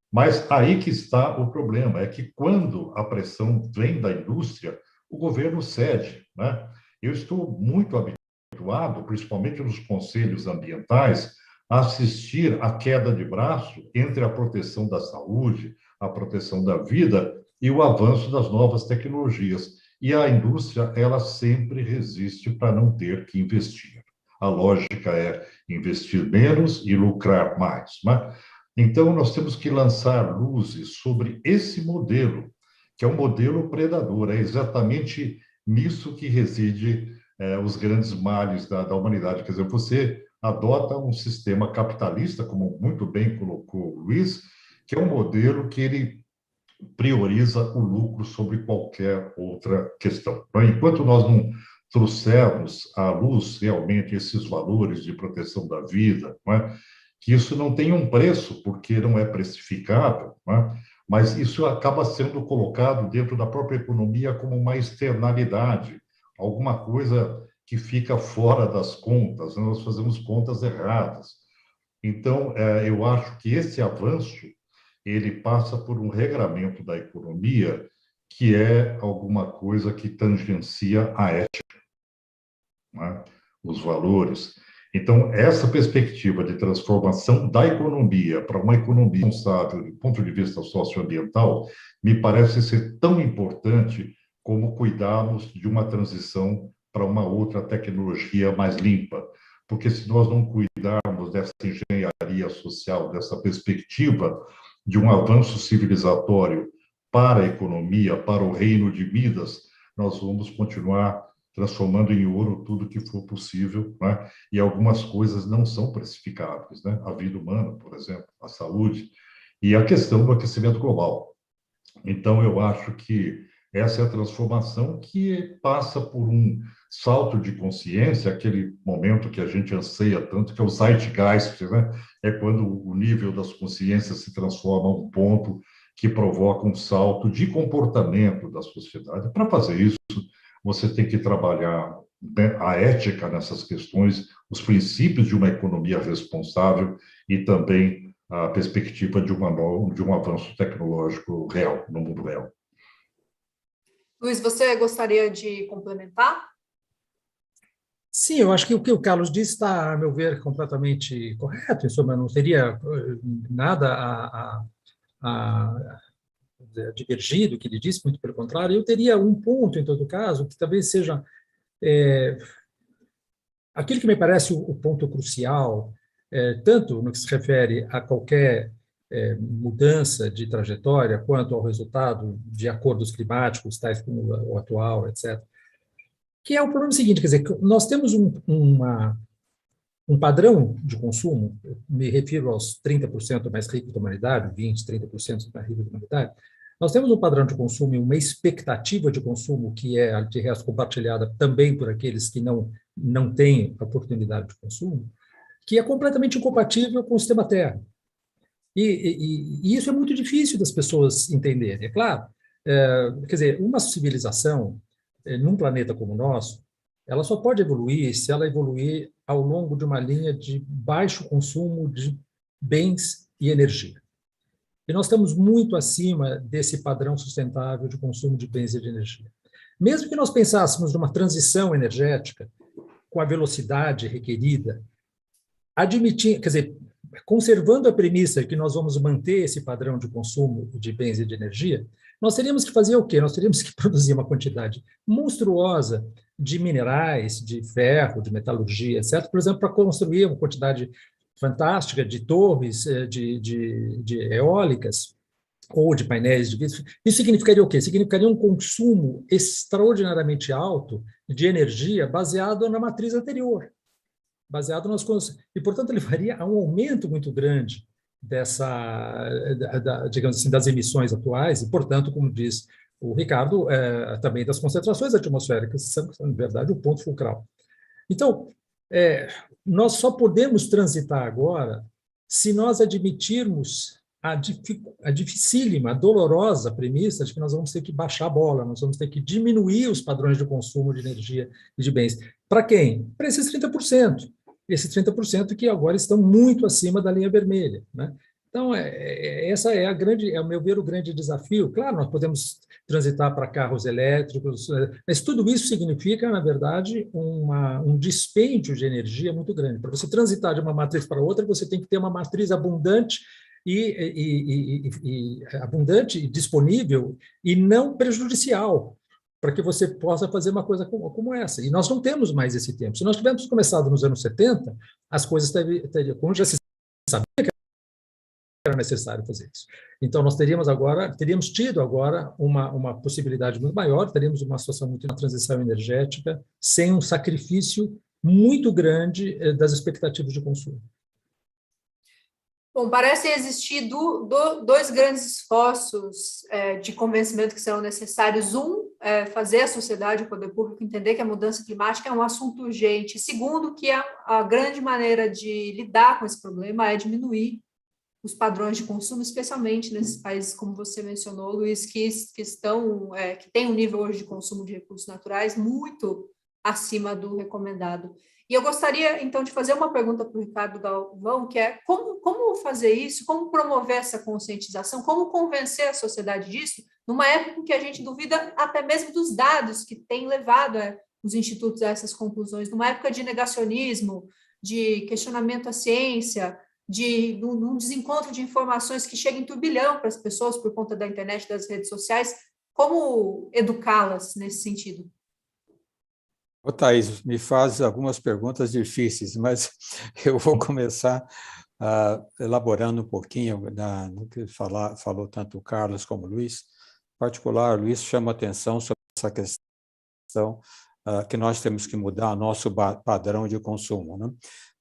Mas aí que está o problema, é que quando a pressão vem da indústria, o governo cede, né? Eu estou muito habituado, principalmente nos conselhos ambientais, a assistir à queda de braço entre a proteção da saúde, a proteção da vida e o avanço das novas tecnologias. E a indústria, ela sempre resiste para não ter que investir. A lógica é investir menos e lucrar mais, né? Então, nós temos que lançar luzes sobre esse modelo, que é um modelo predador. É exatamente nisso que reside os grandes males da humanidade. Quer dizer, você adota um sistema capitalista, como muito bem colocou o Luiz, que é um modelo que ele prioriza o lucro sobre qualquer outra questão. Enquanto nós não trouxermos à luz realmente esses valores de proteção da vida, não é? Que isso não tem um preço, porque não é precificável, né? Mas isso acaba sendo colocado dentro da própria economia como uma externalidade, alguma coisa que fica fora das contas, né? Nós fazemos contas erradas. Então, eu acho que esse avanço, ele passa por um regramento da economia que é alguma coisa que tangencia a ética, né? Os valores. Então, essa perspectiva de transformação da economia para uma economia responsável do ponto de vista socioambiental me parece ser tão importante como cuidarmos de uma transição para uma outra tecnologia mais limpa. Porque se nós não cuidarmos dessa engenharia social, dessa perspectiva de um avanço civilizatório para a economia, para o reino de Midas, nós vamos continuar transformando em ouro tudo que for possível, né? E algumas coisas não são precificáveis, né? A vida humana, por exemplo, a saúde e a questão do aquecimento global. Então, eu acho que essa é a transformação que passa por um salto de consciência, aquele momento que a gente anseia tanto, que é o zeitgeist, né? É quando o nível das consciências se transforma a um ponto que provoca um salto de comportamento da sociedade. Para fazer isso, você tem que trabalhar né, a ética nessas questões, os princípios de uma economia responsável e também a perspectiva de um avanço tecnológico real, no mundo real. Luiz, você gostaria de complementar? Sim, eu acho que o que o Carlos disse está, a meu ver, completamente correto. Em suma, não teria nada a divergir do que ele disse, muito pelo contrário. Eu teria um ponto, em todo caso, que talvez seja aquilo que me parece o ponto crucial, tanto no que se refere a qualquer mudança de trajetória, quanto ao resultado de acordos climáticos, tais como o atual, etc., que é o problema seguinte, quer dizer, nós temos um padrão de consumo, me refiro aos 30% mais ricos da humanidade, 20%, 30% mais ricos da humanidade, nós temos um padrão de consumo e uma expectativa de consumo que é, de resto, compartilhada também por aqueles que não têm oportunidade de consumo, que é completamente incompatível com o sistema Terra. E isso é muito difícil das pessoas entenderem. É claro, quer dizer, uma civilização num planeta como o nosso, ela só pode evoluir se ela evoluir ao longo de uma linha de baixo consumo de bens e energia. E nós estamos muito acima desse padrão sustentável de consumo de bens e de energia. Mesmo que nós pensássemos numa transição energética com a velocidade requerida, quer dizer, conservando a premissa que nós vamos manter esse padrão de consumo de bens e de energia, nós teríamos que fazer o quê? Nós teríamos que produzir uma quantidade monstruosa de minerais, de ferro, de metalurgia, etc., por exemplo, para construir uma quantidade fantástica de torres, de eólicas ou de painéis de vidro. Isso significaria o quê? Significaria um consumo extraordinariamente alto de energia baseado na matriz anterior, baseado nas coisas. E, portanto, levaria a um aumento muito grande digamos assim, das emissões atuais e, portanto, como diz o Ricardo, também das concentrações atmosféricas, que são, na verdade, o ponto fulcral. Então, nós só podemos transitar agora se nós admitirmos a dificílima, a dolorosa premissa de que nós vamos ter que baixar a bola, nós vamos ter que diminuir os padrões de consumo de energia e de bens. Para quem? Para esses 30%. Esses 30% que agora estão muito acima da linha vermelha, né? Então, essa é ao meu ver, o grande desafio. Claro, nós podemos transitar para carros elétricos, mas tudo isso significa, na verdade, um dispêndio de energia muito grande. Para você transitar de uma matriz para outra, você tem que ter uma matriz abundante abundante e disponível e não prejudicial, para que você possa fazer uma coisa como essa. E nós não temos mais esse tempo. Se nós tivéssemos começado nos anos 70, as coisas teriam, como já se sabia que era necessário fazer isso. Então, nós teríamos tido agora uma possibilidade muito maior, teríamos uma situação muito de transição energética, sem um sacrifício muito grande das expectativas de consumo. Bom, parecem existir dois grandes esforços de convencimento que serão necessários. Fazer a sociedade, o poder público, entender que a mudança climática é um assunto urgente. Segundo, que a grande maneira de lidar com esse problema é diminuir os padrões de consumo, especialmente nesses países, como você mencionou, Luiz, que têm um nível hoje de consumo de recursos naturais muito acima do recomendado. E eu gostaria, então, de fazer uma pergunta para o Ricardo Galvão, que é como fazer isso, como promover essa conscientização, como convencer a sociedade disso, numa época em que a gente duvida até mesmo dos dados que têm levado os institutos a essas conclusões, numa época de negacionismo, de questionamento à ciência, de um desencontro de informações que chega em turbilhão para as pessoas por conta da internet e das redes sociais, como educá-las nesse sentido? Ô, Thaís, me faz algumas perguntas difíceis, mas eu vou começar elaborando um pouquinho no que falou tanto o Carlos como o Luiz. Em particular, o Luiz chama atenção sobre essa questão que nós temos que mudar nosso padrão de consumo, né?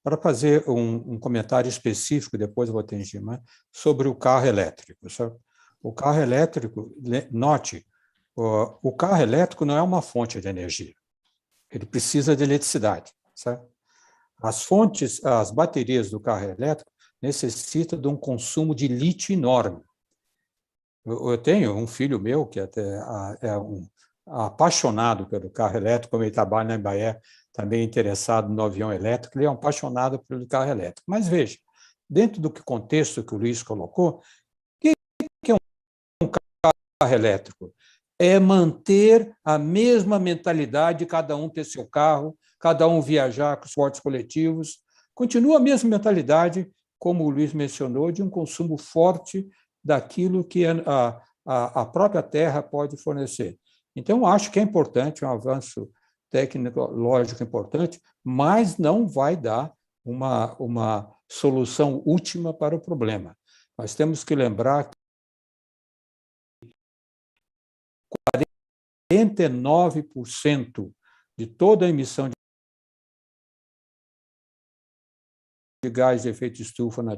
Para fazer um comentário específico, depois eu vou atingir mais, sobre o carro elétrico. Sabe? O carro elétrico, note, o carro elétrico não é uma fonte de energia. Ele precisa de eletricidade, certo? As baterias do carro elétrico necessitam de um consumo de lítio enorme. Eu tenho um filho meu que até é apaixonado pelo carro elétrico, como ele trabalha na Embraer, também interessado no avião elétrico, ele é um apaixonado pelo carro elétrico. Mas veja, dentro do contexto que o Luiz colocou, o que é um carro elétrico? É manter a mesma mentalidade de cada um ter seu carro, cada um viajar com transportes coletivos. Continua a mesma mentalidade, como o Luiz mencionou, de um consumo forte daquilo que a própria terra pode fornecer. Então, acho que é importante, um avanço tecnológico importante, mas não vai dar uma solução última para o problema. Nós temos que lembrar que 49% de toda a emissão de gás de efeito estufa na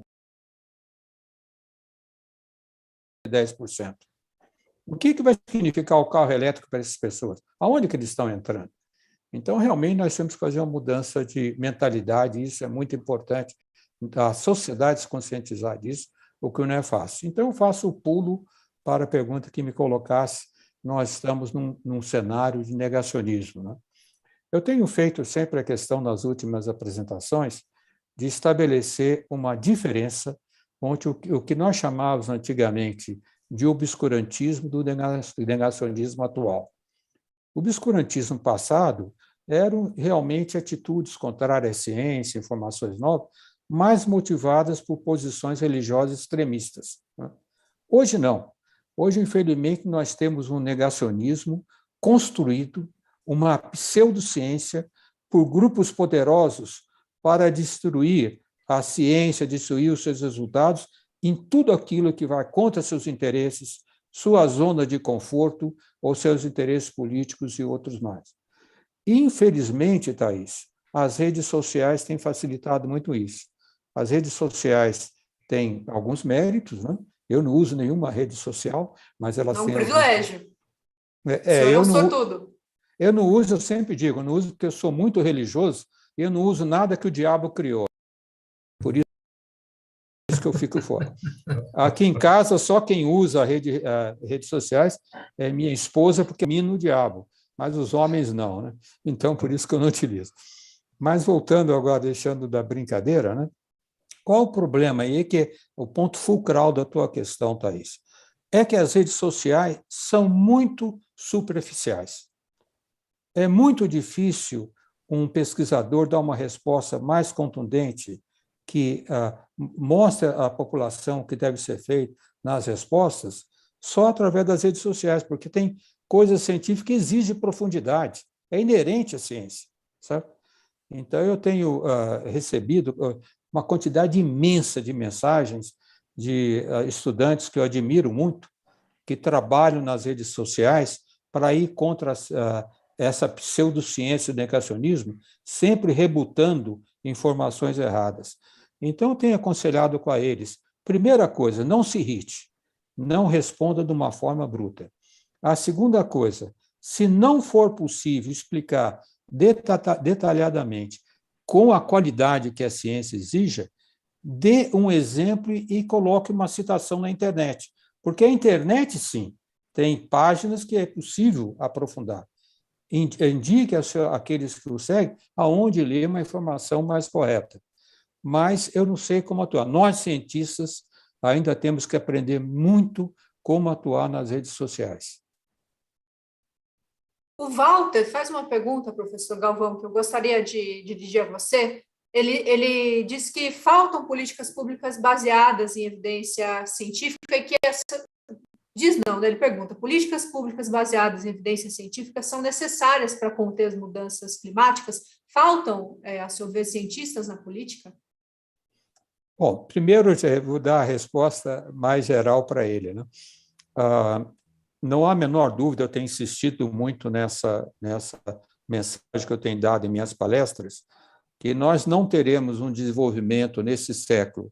10%. O que vai significar o carro elétrico para essas pessoas? Aonde que eles estão entrando? Então, realmente, nós temos que fazer uma mudança de mentalidade, e isso é muito importante, a sociedade se conscientizar disso, o que não é fácil. Então, eu faço o pulo para a pergunta que me colocasse. Nós estamos num cenário de negacionismo, né? Eu tenho feito sempre a questão, nas últimas apresentações, de estabelecer uma diferença entre o que nós chamávamos antigamente de obscurantismo do negacionismo atual. O obscurantismo passado eram realmente atitudes contrárias à ciência, informações novas, mais motivadas por posições religiosas extremistas, né? Hoje não. Hoje, infelizmente, nós temos um negacionismo construído, uma pseudociência por grupos poderosos para destruir a ciência, destruir os seus resultados em tudo aquilo que vai contra seus interesses, sua zona de conforto ou seus interesses políticos e outros mais. Infelizmente, Thaís, as redes sociais têm facilitado muito isso. As redes sociais têm alguns méritos, né? Eu não uso nenhuma rede social, mas elas têm... É um privilégio. Eu não uso, eu sempre digo, eu não uso porque eu sou muito religioso, e eu não uso nada que o diabo criou. Por isso que eu fico fora. Aqui em casa, só quem usa redes sociais é minha esposa, porque é no diabo, mas os homens não, né? Então, por isso que eu não utilizo. Mas voltando agora, deixando da brincadeira, né? Qual o problema aí, que é o ponto fulcral da tua questão, Thaís? É que as redes sociais são muito superficiais. É muito difícil um pesquisador dar uma resposta mais contundente que mostre à população o que deve ser feito nas respostas só através das redes sociais, porque tem coisas científicas que exigem profundidade, é inerente à ciência, sabe? Então, eu tenho recebido uma quantidade imensa de mensagens de estudantes que eu admiro muito, que trabalham nas redes sociais para ir contra essa pseudociência do negacionismo, sempre rebutando informações erradas. Então, eu tenho aconselhado com eles, primeira coisa, não se irrite, não responda de uma forma bruta. A segunda coisa, se não for possível explicar detalhadamente, com a qualidade que a ciência exija, dê um exemplo e coloque uma citação na internet. Porque a internet, sim, tem páginas que é possível aprofundar. Indique àqueles que o seguem aonde ler uma informação mais correta. Mas eu não sei como atuar. Nós, cientistas, ainda temos que aprender muito como atuar nas redes sociais. O Walter faz uma pergunta, professor Galvão, que eu gostaria de dirigir a você. Ele diz que faltam políticas públicas baseadas em evidência científica e que ele pergunta, políticas públicas baseadas em evidência científica são necessárias para conter as mudanças climáticas? Faltam, a seu ver, cientistas na política? Bom, primeiro eu vou dar a resposta mais geral para ele, né? Não há a menor dúvida, eu tenho insistido muito nessa mensagem que eu tenho dado em minhas palestras, que nós não teremos um desenvolvimento nesse século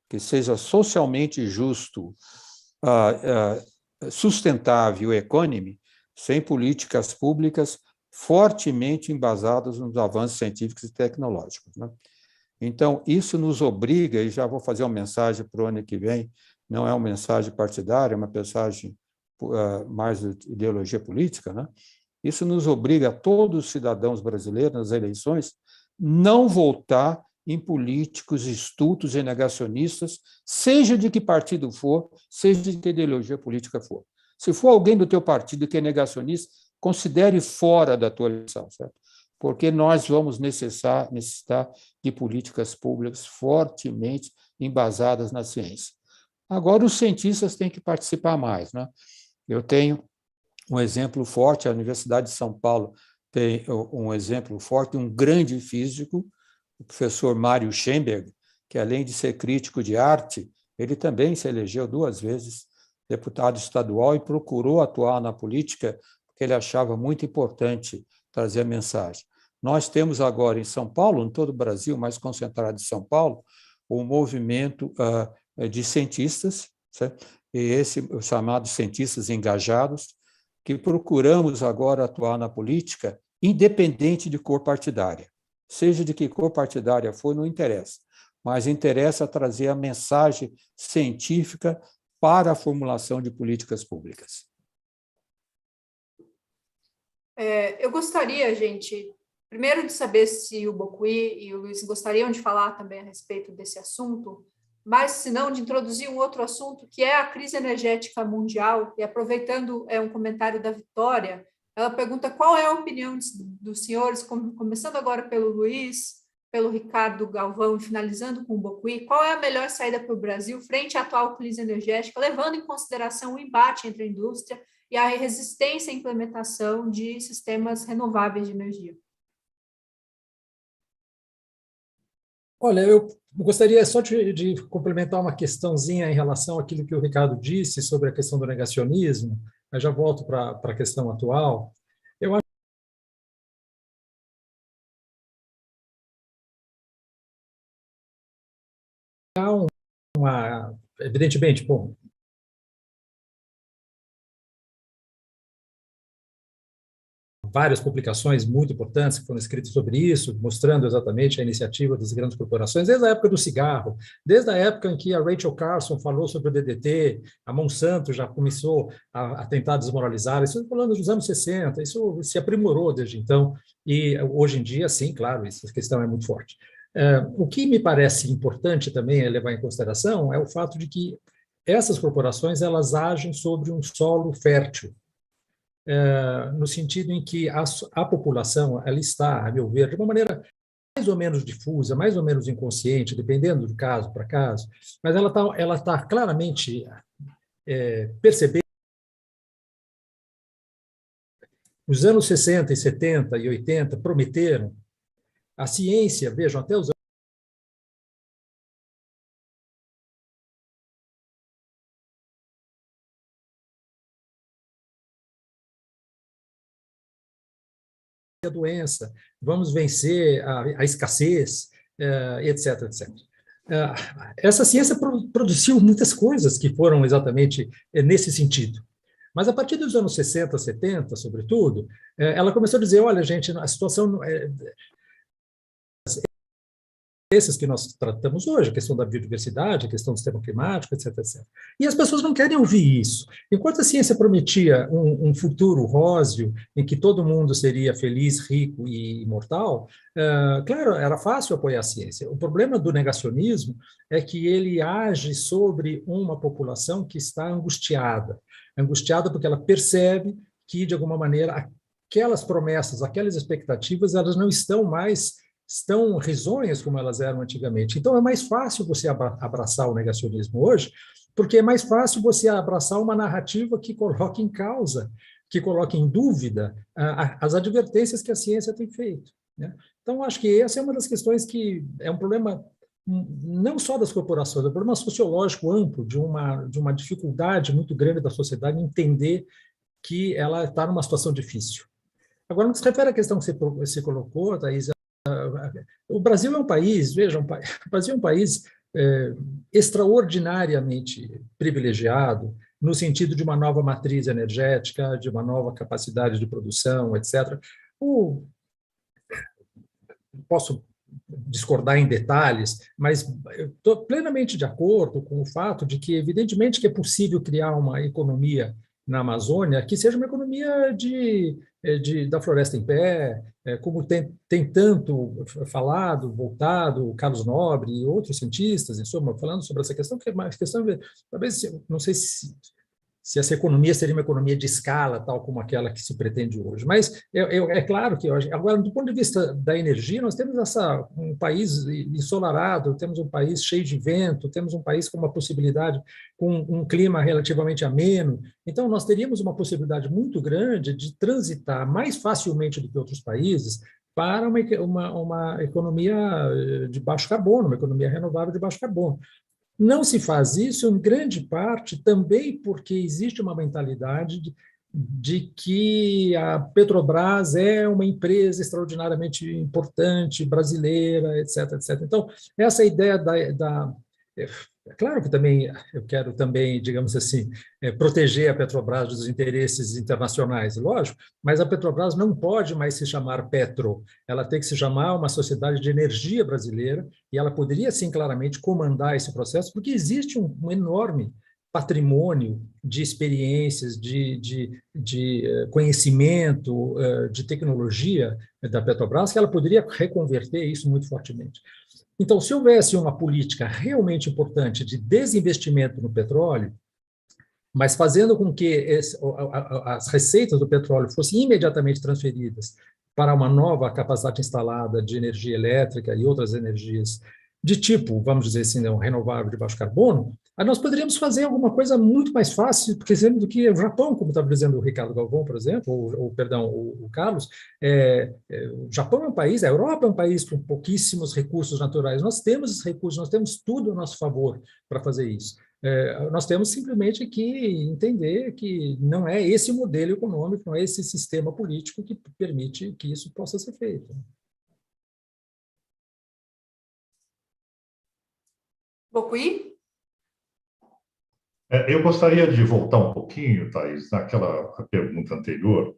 que seja socialmente justo, sustentável e equânime, sem políticas públicas fortemente embasadas nos avanços científicos e tecnológicos, né? Então, isso nos obriga, e já vou fazer uma mensagem para o ano que vem, não é uma mensagem partidária, é uma mensagem mais de ideologia política, né? Isso nos obriga, a todos os cidadãos brasileiros, nas eleições, não votar em políticos estultos e negacionistas, seja de que partido for, seja de que ideologia política for. Se for alguém do teu partido que é negacionista, considere fora da tua eleição, certo? Porque nós vamos necessitar de políticas públicas fortemente embasadas na ciência. Agora, os cientistas têm que participar mais, né? Eu tenho um exemplo forte, a Universidade de São Paulo tem um exemplo forte, um grande físico, o professor Mário Schemberg, que, além de ser crítico de arte, ele também se elegeu 2 vezes deputado estadual e procurou atuar na política, porque ele achava muito importante trazer a mensagem. Nós temos agora em São Paulo, em todo o Brasil, mais concentrado em São Paulo, um movimento de cientistas, certo? E esse chamado cientistas engajados, que procuramos agora atuar na política independente de cor partidária. Seja de que cor partidária for, não interessa, mas interessa trazer a mensagem científica para a formulação de políticas públicas. Eu gostaria, gente, primeiro de saber se o Bocuí e o Luiz gostariam de falar também a respeito desse assunto, mas, se não, de introduzir um outro assunto, que é a crise energética mundial, e aproveitando um comentário da Vitória, ela pergunta qual é a opinião dos senhores, começando agora pelo Luiz, pelo Ricardo Galvão e finalizando com o Bocuí, qual é a melhor saída para o Brasil frente à atual crise energética, levando em consideração o embate entre a indústria e a resistência à implementação de sistemas renováveis de energia? Olha, eu gostaria só de complementar uma questãozinha em relação àquilo que o Ricardo disse sobre a questão do negacionismo. Eu já volto para a questão atual. Eu acho que há evidentemente, bom, várias publicações muito importantes que foram escritas sobre isso, mostrando exatamente a iniciativa das grandes corporações, desde a época do cigarro, desde a época em que a Rachel Carson falou sobre o DDT, a Monsanto já começou a tentar desmoralizar, isso falando dos anos 60, isso se aprimorou desde então, e hoje em dia, sim, claro, essa questão é muito forte. O que me parece importante também levar em consideração é o fato de que essas corporações elas agem sobre um solo fértil, no sentido em que a população ela está, a meu ver, de uma maneira mais ou menos difusa, mais ou menos inconsciente, dependendo do caso para caso, mas ela tá claramente percebendo. Os anos 60 e 70 e 80 prometeram, a ciência, vejam, até os a doença, vamos vencer a escassez, etc, etc. Essa ciência produziu muitas coisas que foram exatamente nesse sentido. Mas, a partir dos anos 60, 70, sobretudo, ela começou a dizer, olha, gente, a situação... esses que nós tratamos hoje, a questão da biodiversidade, a questão do sistema climático, etc, etc. E as pessoas não querem ouvir isso. Enquanto a ciência prometia um futuro róseo, em que todo mundo seria feliz, rico e imortal, claro, era fácil apoiar a ciência. O problema do negacionismo é que ele age sobre uma população que está angustiada porque ela percebe que, de alguma maneira, aquelas promessas, aquelas expectativas, elas não estão mais tão risonhas como elas eram antigamente. Então, é mais fácil você abraçar o negacionismo hoje, porque é mais fácil você abraçar uma narrativa que coloque em causa, que coloque em dúvida as advertências que a ciência tem feito, né? Então, acho que essa é uma das questões que é um problema não só das corporações, é um problema sociológico amplo, de uma dificuldade muito grande da sociedade em entender que ela está numa situação difícil. Agora, no que se refere à questão que você colocou, Thaís, o Brasil é um país, vejam, o Brasil é um país extraordinariamente privilegiado, no sentido de uma nova matriz energética, de uma nova capacidade de produção, etc. Posso discordar em detalhes, mas eu estou plenamente de acordo com o fato de que, evidentemente, que é possível criar uma economia na Amazônia, que seja uma economia da floresta em pé, como tem tanto falado, voltado, o Carlos Nobre e outros cientistas, em suma, falando sobre essa questão, que é uma questão, talvez, não sei se essa economia seria uma economia de escala, tal como aquela que se pretende hoje. Mas é claro que, agora, do ponto de vista da energia, nós temos um país ensolarado, temos um país cheio de vento, temos um país com uma possibilidade, com um clima relativamente ameno. Então, nós teríamos uma possibilidade muito grande de transitar mais facilmente do que outros países para uma economia de baixo carbono, uma economia renovável de baixo carbono. Não se faz isso, em grande parte, também porque existe uma mentalidade de que a Petrobras é uma empresa extraordinariamente importante, brasileira, etc., etc. Então, essa ideia é claro que também eu quero também, digamos assim, proteger a Petrobras dos interesses internacionais, lógico, mas a Petrobras não pode mais se chamar Petro, ela tem que se chamar uma sociedade de energia brasileira, e ela poderia, sim, claramente comandar esse processo, porque existe um enorme patrimônio de experiências, de conhecimento, de tecnologia da Petrobras, que ela poderia reconverter isso muito fortemente. Então, se houvesse uma política realmente importante de desinvestimento no petróleo, mas fazendo com que as receitas do petróleo fossem imediatamente transferidas para uma nova capacidade instalada de energia elétrica e outras energias de tipo, vamos dizer assim, renovável de baixo carbono, aí nós poderíamos fazer alguma coisa muito mais fácil, por exemplo, do que o Japão, como estava dizendo o Ricardo Galvão, por exemplo, perdão, o Carlos. O Japão é um país, a Europa é um país com pouquíssimos recursos naturais. Nós temos esses recursos, nós temos tudo a nosso favor para fazer isso. Nós temos simplesmente que entender que não é esse o modelo econômico, não é esse sistema político que permite que isso possa ser feito. Bocuí? Eu gostaria de voltar um pouquinho, Thais, naquela pergunta anterior,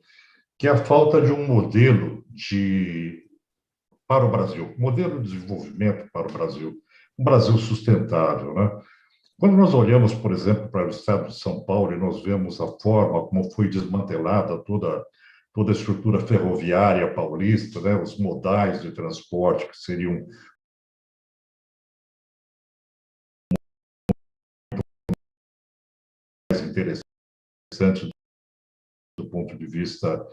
que é a falta de um modelo para o Brasil, modelo de desenvolvimento para o Brasil, um Brasil sustentável, né? Quando nós olhamos, por exemplo, para o estado de São Paulo e nós vemos a forma como foi desmantelada toda a estrutura ferroviária paulista, né, os modais de transporte que seriam mais interessantes do ponto de vista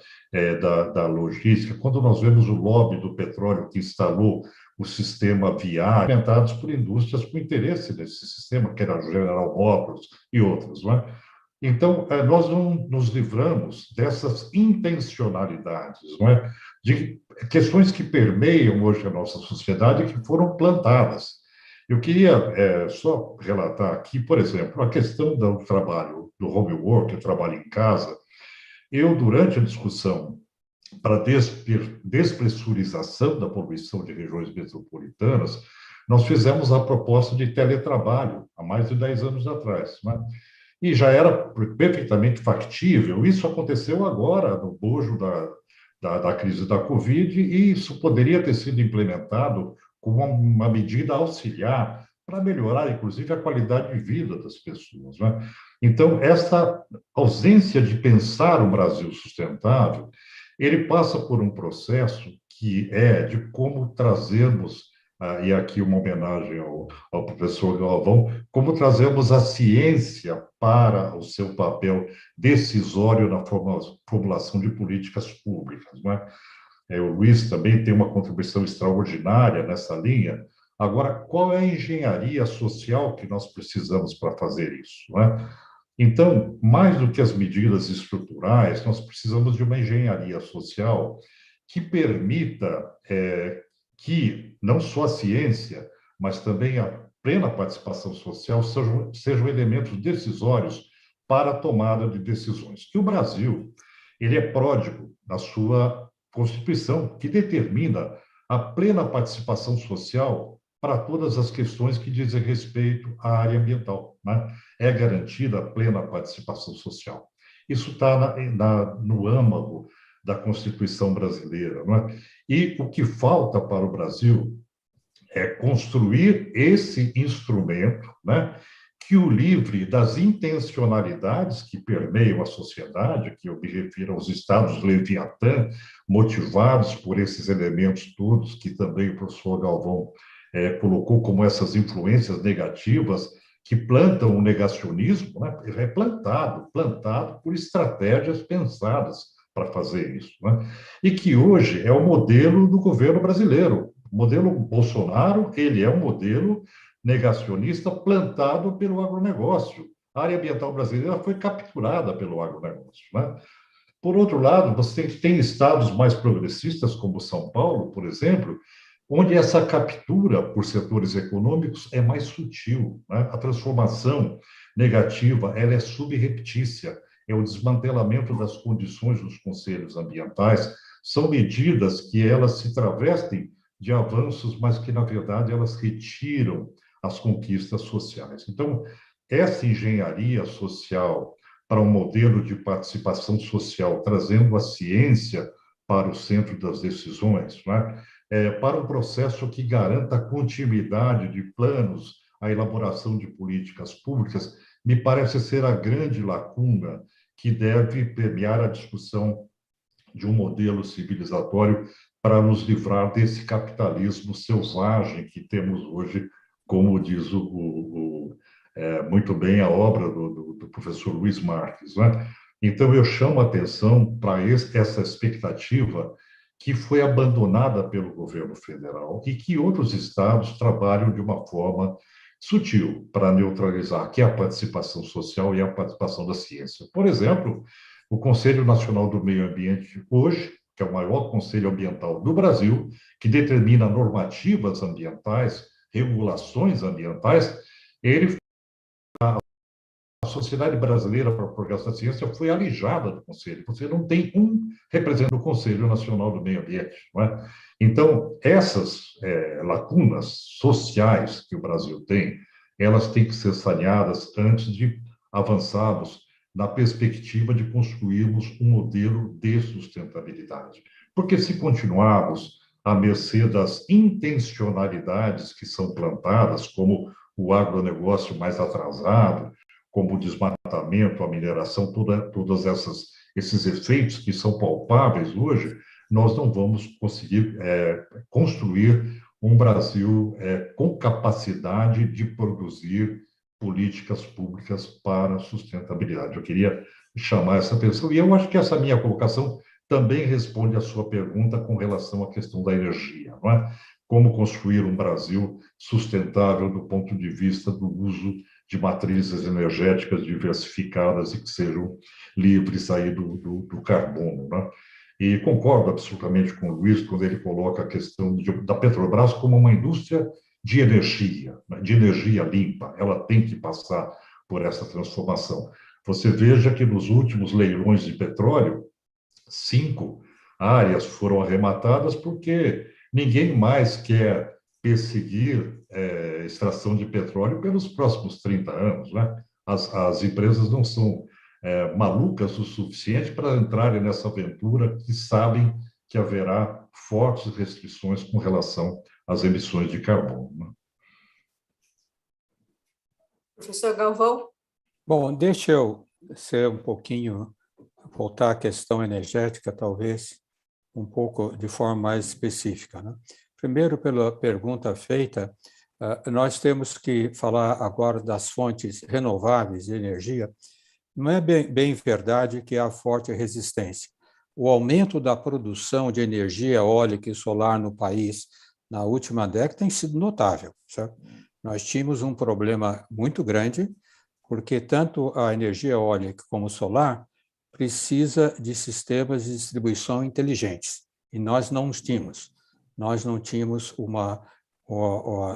da logística, quando nós vemos o lobby do petróleo que instalou o sistema viário, inventados por indústrias com interesse nesse sistema, que era a General Motors e outras, não é? Então, nós não nos livramos dessas intencionalidades, não é? De questões que permeiam hoje a nossa sociedade e que foram plantadas. Eu queria só relatar aqui, por exemplo, a questão do trabalho, do homework, o trabalho em casa. Eu, durante a discussão para despressurização da poluição de regiões metropolitanas, nós fizemos a proposta de teletrabalho há mais de 10 anos atrás, né? E já era perfeitamente factível. Isso aconteceu agora, no bojo da crise da Covid, e isso poderia ter sido implementado como uma medida auxiliar para melhorar, inclusive, a qualidade de vida das pessoas, né? Então, essa ausência de pensar o Brasil sustentável, ele passa por um processo que é de como trazermos, e aqui uma homenagem ao professor Galvão, como trazemos a ciência para o seu papel decisório na formulação de políticas públicas, né? O Luiz também tem uma contribuição extraordinária nessa linha. Agora, qual é a engenharia social que nós precisamos para fazer isso, né? Então, mais do que as medidas estruturais, nós precisamos de uma engenharia social que permita que não só a ciência, mas também a plena participação social sejam elementos decisórios para a tomada de decisões. E o Brasil, ele é pródigo na sua Constituição, que determina a plena participação social para todas as questões que dizem respeito à área ambiental, né? É garantida a plena participação social. Isso está no âmago da Constituição brasileira, não é? E o que falta para o Brasil é construir esse instrumento, né, que o livre das intencionalidades que permeiam a sociedade, que eu me refiro aos estados Leviatã, motivados por esses elementos todos, que também o professor Galvão colocou como essas influências negativas, que plantam o negacionismo, né? É plantado por estratégias pensadas para fazer isso, né? E que hoje é o modelo do governo brasileiro. O modelo Bolsonaro, ele é um modelo negacionista plantado pelo agronegócio. A área ambiental brasileira foi capturada pelo agronegócio, né? Por outro lado, você tem estados mais progressistas, como São Paulo, por exemplo, onde essa captura por setores econômicos é mais sutil, né? A transformação negativa, ela é subreptícia, é o desmantelamento das condições dos conselhos ambientais, são medidas que elas se travestem de avanços, mas que, na verdade, elas retiram as conquistas sociais. Então, essa engenharia social para um modelo de participação social, trazendo a ciência para o centro das decisões, né? Para um processo que garanta a continuidade de planos, a elaboração de políticas públicas, me parece ser a grande lacuna que deve permear a discussão de um modelo civilizatório para nos livrar desse capitalismo selvagem que temos hoje, como diz muito bem a obra do professor Luiz Marques, né? Então, eu chamo a atenção para essa expectativa que foi abandonada pelo governo federal e que outros estados trabalham de uma forma sutil para neutralizar, que é a participação social e a participação da ciência. Por exemplo, o Conselho Nacional do Meio Ambiente, hoje, que é o maior conselho ambiental do Brasil, que determina normativas ambientais, regulações ambientais, ele a Sociedade Brasileira para a Progresso da Ciência foi alijada do Conselho. Você não tem um representante do Conselho Nacional do Meio Ambiente. Não é? Então, essas lacunas sociais que o Brasil tem, elas têm que ser saneadas antes de avançarmos na perspectiva de construirmos um modelo de sustentabilidade. Porque se continuarmos à mercê das intencionalidades que são plantadas, como o agronegócio mais atrasado, como o desmatamento, a mineração, todos esses efeitos que são palpáveis hoje, nós não vamos conseguir construir um Brasil com capacidade de produzir políticas públicas para a sustentabilidade. Eu queria chamar essa atenção, e eu acho que essa minha colocação também responde à sua pergunta com relação à questão da energia, não é? Como construir um Brasil sustentável do ponto de vista do uso de matrizes energéticas diversificadas e que sejam livres aí do carbono, né? E concordo absolutamente com o Luiz quando ele coloca a questão da Petrobras como uma indústria de energia, né? De energia limpa. Ela tem que passar por essa transformação. Você veja que nos últimos leilões de petróleo, 5 áreas foram arrematadas porque ninguém mais quer perseguir extração de petróleo pelos próximos 30 anos, né? As empresas não são malucas o suficiente para entrarem nessa aventura que sabem que haverá fortes restrições com relação às emissões de carbono, né? Professor Galvão? Bom, deixa eu ser um pouquinho, voltar à questão energética, talvez, um pouco de forma mais específica, né? Primeiro, pela pergunta feita, nós temos que falar agora das fontes renováveis de energia. Não é bem verdade que há forte resistência. O aumento da produção de energia eólica e solar no país na última década tem sido notável, certo? Nós tínhamos um problema muito grande, porque tanto a energia eólica como o solar precisa de sistemas de distribuição inteligentes, e nós não os tínhamos. Nós não tínhamos um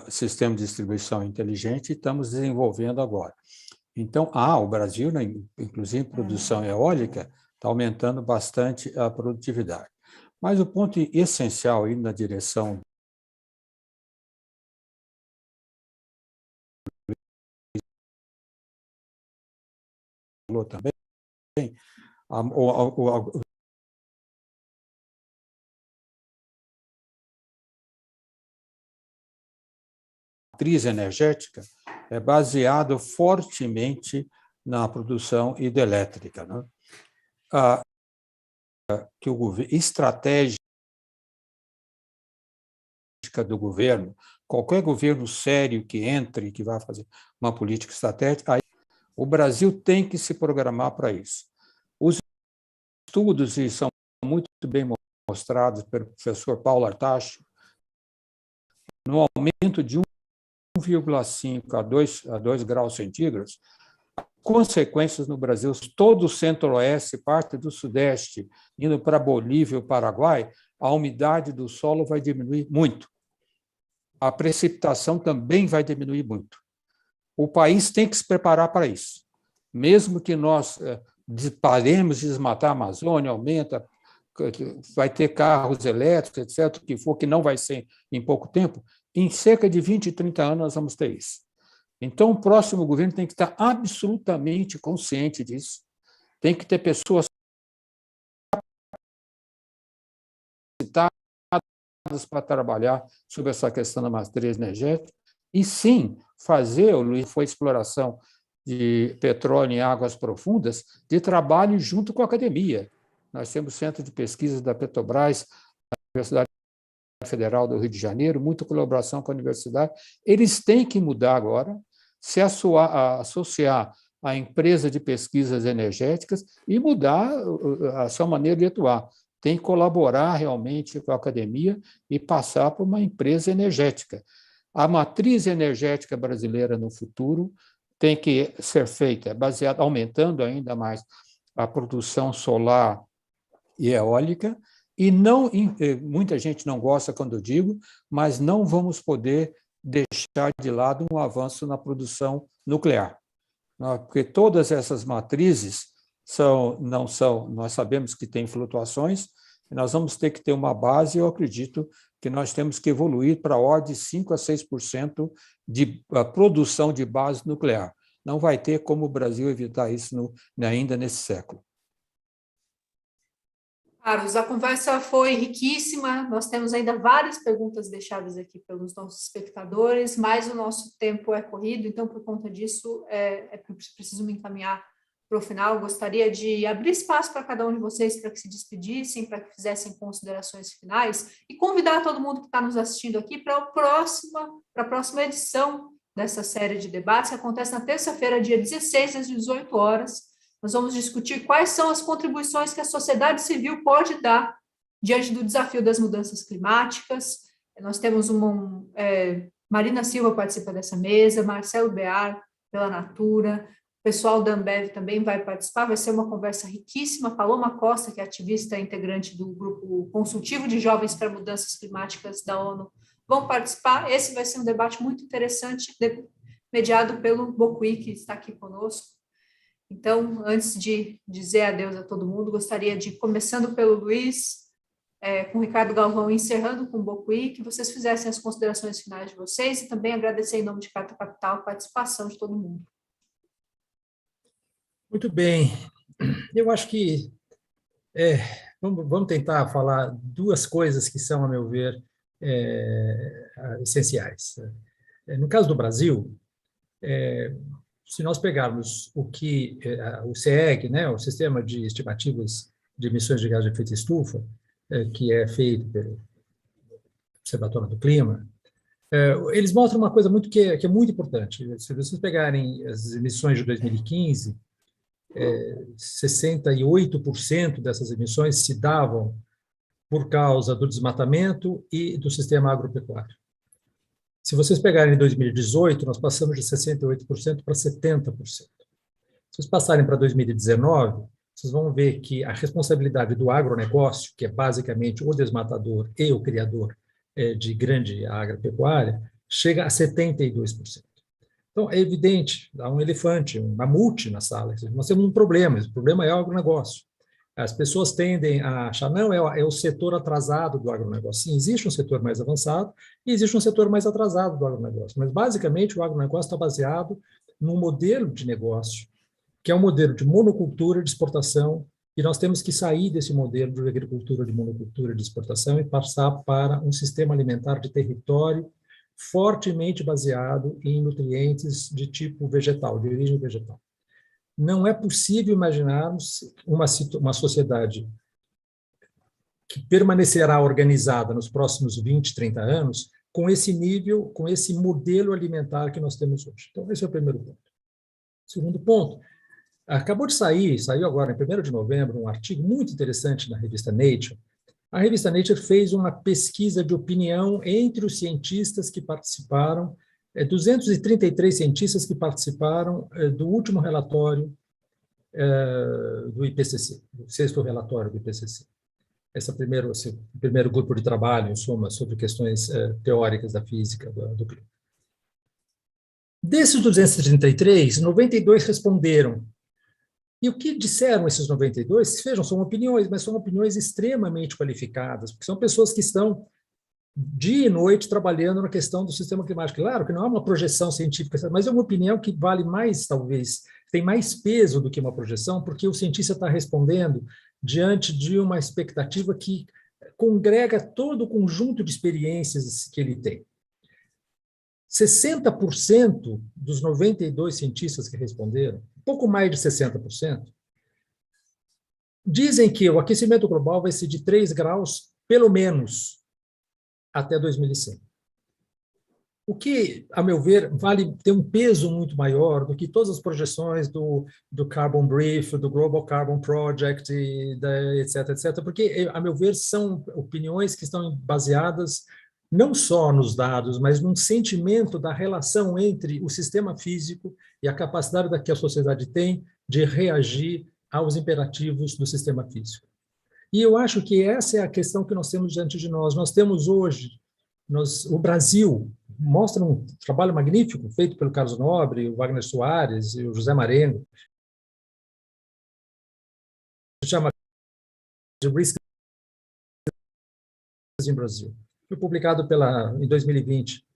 sistema de distribuição inteligente e estamos desenvolvendo agora. Então, o Brasil, inclusive em produção eólica, está aumentando bastante a produtividade. Mas o ponto essencial, indo na direção também, a matriz energética é baseado fortemente na produção hidrelétrica, né? Que o governo, estratégica do governo, qualquer governo sério que entre, que vai fazer uma política estratégica, aí o Brasil tem que se programar para isso. Os estudos são muito bem mostrados pelo professor Paulo Artacho, no aumento de 1,5 a 2 graus centígrados, consequências no Brasil, todo o centro-oeste, parte do sudeste, indo para a Bolívia e o Paraguai, a umidade do solo vai diminuir muito. A precipitação também vai diminuir muito. O país tem que se preparar para isso. Mesmo que nós paremos de desmatar a Amazônia, aumenta, vai ter carros elétricos, etc., o que for, que não vai ser em pouco tempo, em cerca de 20, 30 anos nós vamos ter isso. Então, o próximo governo tem que estar absolutamente consciente disso. Tem que ter pessoas capacitadas para trabalhar sobre essa questão da matriz energética e, sim, fazer, Luiz, foi exploração de petróleo em águas profundas, de trabalho junto com a academia. Nós temos centro de pesquisa da Petrobras, da Universidade Federal do Rio de Janeiro, muita colaboração com a universidade. Eles têm que mudar agora, se associar à empresa de pesquisas energéticas e mudar a sua maneira de atuar. Tem que colaborar realmente com a academia e passar para uma empresa energética. A matriz energética brasileira no futuro tem que ser feita baseada, aumentando ainda mais a produção solar e eólica, e não, muita gente não gosta quando eu digo, mas não vamos poder deixar de lado um avanço na produção nuclear, porque todas essas matrizes não são, nós sabemos que tem flutuações, nós vamos ter que ter uma base, eu acredito que nós temos que evoluir para a ordem de 5% a 6% de produção de base nuclear. Não vai ter como o Brasil evitar isso ainda nesse século. Carlos, a conversa foi riquíssima, nós temos ainda várias perguntas deixadas aqui pelos nossos espectadores, mas o nosso tempo é corrido, então, por conta disso, preciso me encaminhar para o final. Gostaria de abrir espaço para cada um de vocês para que se despedissem, para que fizessem considerações finais e convidar todo mundo que está nos assistindo aqui para a próxima edição dessa série de debates, que acontece na terça-feira, dia 16, às 18 horas. Nós vamos discutir quais são as contribuições que a sociedade civil pode dar diante do desafio das mudanças climáticas. Nós temos Marina Silva participa dessa mesa, Marcelo Bear, pela Natura, o pessoal da Ambev também vai participar, vai ser uma conversa riquíssima. Paloma Costa, que é ativista integrante do Grupo Consultivo de Jovens para Mudanças Climáticas da ONU, vão participar. Esse vai ser um debate muito interessante, mediado pelo Bocuí, que está aqui conosco. Então, antes de dizer adeus a todo mundo, gostaria de, começando pelo Luiz, com o Ricardo Galvão, encerrando com o Bocuí, que vocês fizessem as considerações finais de vocês e também agradecer em nome de Carta Capital a participação de todo mundo. Muito bem. Eu acho que vamos tentar falar duas coisas que são, a meu ver, essenciais. No caso do Brasil, se nós pegarmos o que o CIEG, né, o Sistema de Estimativas de Emissões de Gás de Efeito Estufa, que é feito pelo Observatório do Clima, eles mostram uma coisa que é muito importante. Se vocês pegarem as emissões de 2015, 68% dessas emissões se davam por causa do desmatamento e do sistema agropecuário. Se vocês pegarem em 2018, nós passamos de 68% para 70%. Se vocês passarem para 2019, vocês vão ver que a responsabilidade do agronegócio, que é basicamente o desmatador e o criador de grande agropecuária, chega a 72%. Então, é evidente, há um elefante, um mamute na sala. Nós temos um problema, esse problema é o agronegócio. As pessoas tendem a achar, não, é o setor atrasado do agronegócio. Sim, existe um setor mais avançado e existe um setor mais atrasado do agronegócio. Mas, basicamente, o agronegócio está baseado num modelo de negócio, que é um modelo de monocultura de exportação, e nós temos que sair desse modelo de agricultura de monocultura de exportação e passar para um sistema alimentar de território fortemente baseado em nutrientes de tipo vegetal, de origem vegetal. Não é possível imaginarmos uma sociedade que permanecerá organizada nos próximos 20, 30 anos com esse nível, com esse modelo alimentar que nós temos hoje. Então, esse é o primeiro ponto. Segundo ponto, saiu agora, em 1º de novembro, um artigo muito interessante na revista Nature. A revista Nature fez uma pesquisa de opinião entre os cientistas que participaram, 233 cientistas que participaram do último relatório do IPCC, do 6º relatório do IPCC. Esse primeiro grupo de trabalho, em suma, sobre questões teóricas da física do clima. Desses 233, 92 responderam. E o que disseram esses 92? Vejam, são opiniões, mas são opiniões extremamente qualificadas, porque são pessoas que estão dia e noite trabalhando na questão do sistema climático. Claro que não é uma projeção científica, mas é uma opinião que vale mais, talvez, tem mais peso do que uma projeção, porque o cientista está respondendo diante de uma expectativa que congrega todo o conjunto de experiências que ele tem. 60% dos 92 cientistas que responderam, pouco mais de 60%, dizem que o aquecimento global vai ser de 3 graus, pelo menos, até 2100. O que, a meu ver, tem um peso muito maior do que todas as projeções do Carbon Brief, do Global Carbon Project, etc., porque, a meu ver, são opiniões que estão baseadas não só nos dados, mas num sentimento da relação entre o sistema físico e a capacidade que a sociedade tem de reagir aos imperativos do sistema físico. E eu acho que essa é a questão que nós temos diante de nós. Nós temos hoje, o Brasil mostra um trabalho magnífico feito pelo Carlos Nobre, o Wagner Soares e o José Marengo. Se chama The Risk in Brasil. Foi publicado em 2020.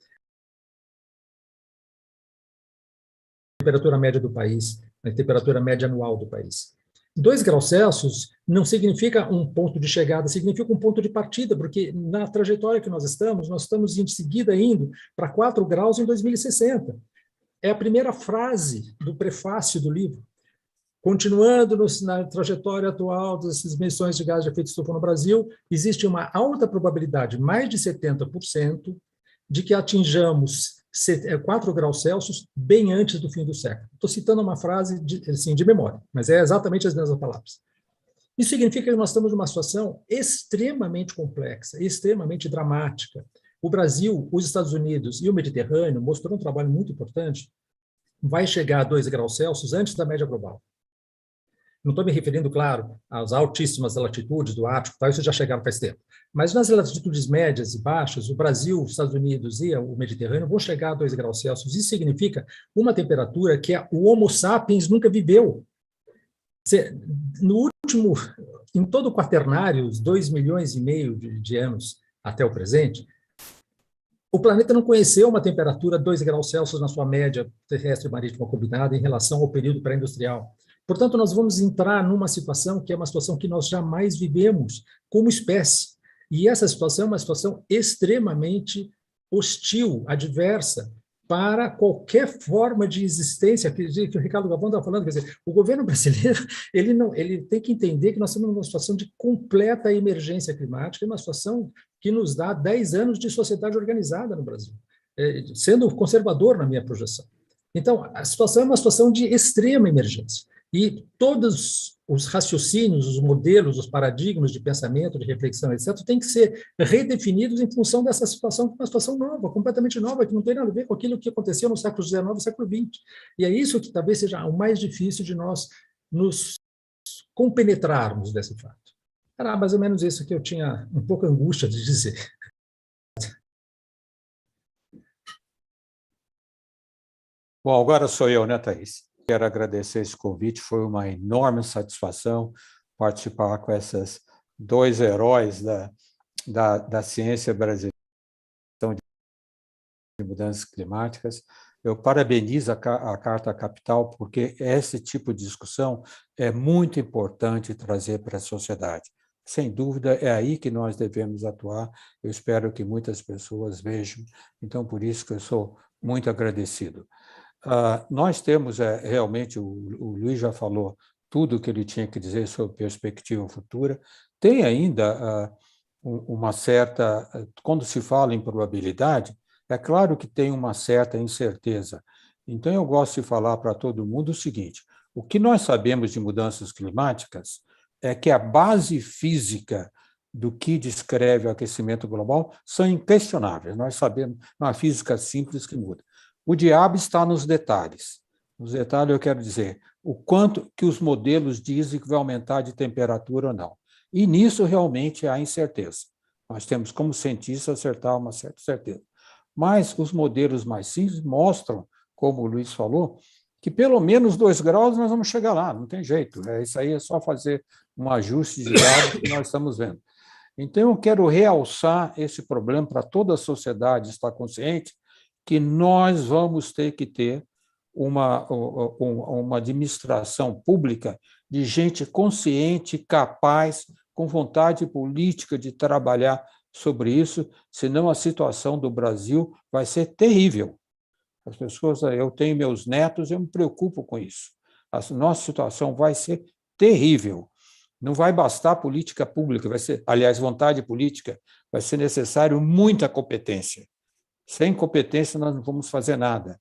A temperatura média do país, a temperatura média anual do país. 2 graus Celsius não significa um ponto de chegada, significa um ponto de partida, porque na trajetória que nós estamos em seguida indo para 4 graus em 2060. É a primeira frase do prefácio do livro. Continuando na trajetória atual das emissões de gás de efeito estufa no Brasil, existe uma alta probabilidade, mais de 70%, de que atinjamos 4 graus Celsius bem antes do fim do século. Estou citando uma frase de memória, mas é exatamente as mesmas palavras. Isso significa que nós estamos numa situação extremamente complexa, extremamente dramática. O Brasil, os Estados Unidos e o Mediterrâneo mostrou um trabalho muito importante, vai chegar a 2 graus Celsius antes da média global. Não estou me referindo, claro, às altíssimas latitudes do Ártico, isso já chegaram faz tempo. Mas nas latitudes médias e baixas, o Brasil, os Estados Unidos e o Mediterrâneo vão chegar a 2 graus Celsius. Isso significa uma temperatura que o Homo sapiens nunca viveu. Em todo o quaternário, os 2,5 milhões de anos até o presente, o planeta não conheceu uma temperatura 2 graus Celsius na sua média terrestre e marítima combinada em relação ao período pré-industrial. Portanto, nós vamos entrar numa situação que é uma situação que nós jamais vivemos como espécie. E essa situação é uma situação extremamente hostil, adversa, para qualquer forma de existência, que o Ricardo Galvão estava falando, quer dizer, o governo brasileiro ele tem que entender que nós estamos numa situação de completa emergência climática, uma situação que nos dá 10 anos de sociedade organizada no Brasil, sendo conservador na minha projeção. Então, a situação é uma situação de extrema emergência. E todos os raciocínios, os modelos, os paradigmas de pensamento, de reflexão, etc., têm que ser redefinidos em função dessa situação, que é uma situação nova, completamente nova, que não tem nada a ver com aquilo que aconteceu no século XIX e século XX. E é isso que talvez seja o mais difícil de nós nos compenetrarmos desse fato. Era mais ou menos isso que eu tinha um pouco angústia de dizer. Bom, agora sou eu, né, Thaís? Quero agradecer esse convite, foi uma enorme satisfação participar com esses 2 heróis da ciência brasileira de mudanças climáticas. Eu parabenizo a Carta Capital, porque esse tipo de discussão é muito importante trazer para a sociedade. sem dúvida, é aí que nós devemos atuar. Eu espero que muitas pessoas vejam. Então, por isso que eu sou muito agradecido. Nós temos, realmente, o Luiz já falou tudo o que ele tinha que dizer sobre perspectiva futura. Tem ainda uma certa... Quando se fala em probabilidade, é claro que tem uma certa incerteza. Então, eu gosto de falar para todo mundo o seguinte: o que nós sabemos de mudanças climáticas é que a base física do que descreve o aquecimento global são inquestionáveis. Nós sabemos, uma física simples que muda. O diabo está nos detalhes. Nos detalhes, eu quero dizer, o quanto que os modelos dizem que vai aumentar de temperatura ou não. E nisso realmente há incerteza. Nós temos, como cientistas, acertar uma certa certeza. Mas os modelos mais simples mostram, como o Luiz falou, que pelo menos 2 graus nós vamos chegar lá, não tem jeito. Isso aí é só fazer um ajuste de dados que nós estamos vendo. Então, eu quero realçar esse problema para toda a sociedade estar consciente que nós vamos ter que ter uma administração pública de gente consciente, capaz, com vontade política de trabalhar sobre isso, senão a situação do Brasil vai ser terrível. As pessoas, eu tenho meus netos, eu me preocupo com isso. A nossa situação vai ser terrível. Não vai bastar política pública, vai ser, aliás, vontade política, vai ser necessário muita competência. Sem competência, nós não vamos fazer nada.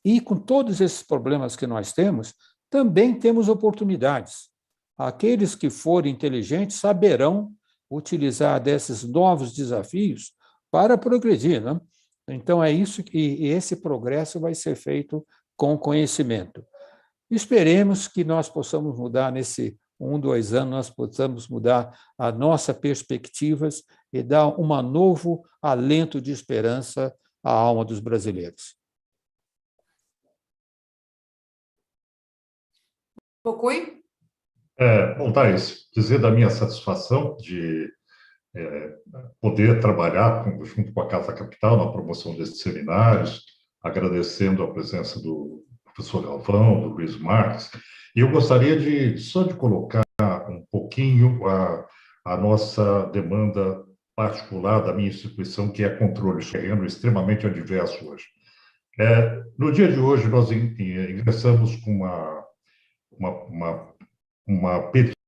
E com todos esses problemas que nós temos, também temos oportunidades. Aqueles que forem inteligentes saberão utilizar desses novos desafios para progredir, né? Então, é isso que esse progresso vai ser feito com conhecimento. Esperemos que nós possamos mudar nesse 1, 2 anos, nós possamos mudar as nossas perspectivas e dar um novo alento de esperança à alma dos brasileiros. Fukui? Bom, Thais, dizer da minha satisfação de poder trabalhar junto com a Casa Capital na promoção desses seminários, agradecendo a presença do professor Galvão, do Luiz Marques. E eu gostaria só de colocar um pouquinho a nossa demanda particular da minha instituição, que é controle terreno, extremamente adverso hoje. No dia de hoje, nós ingressamos com uma petição,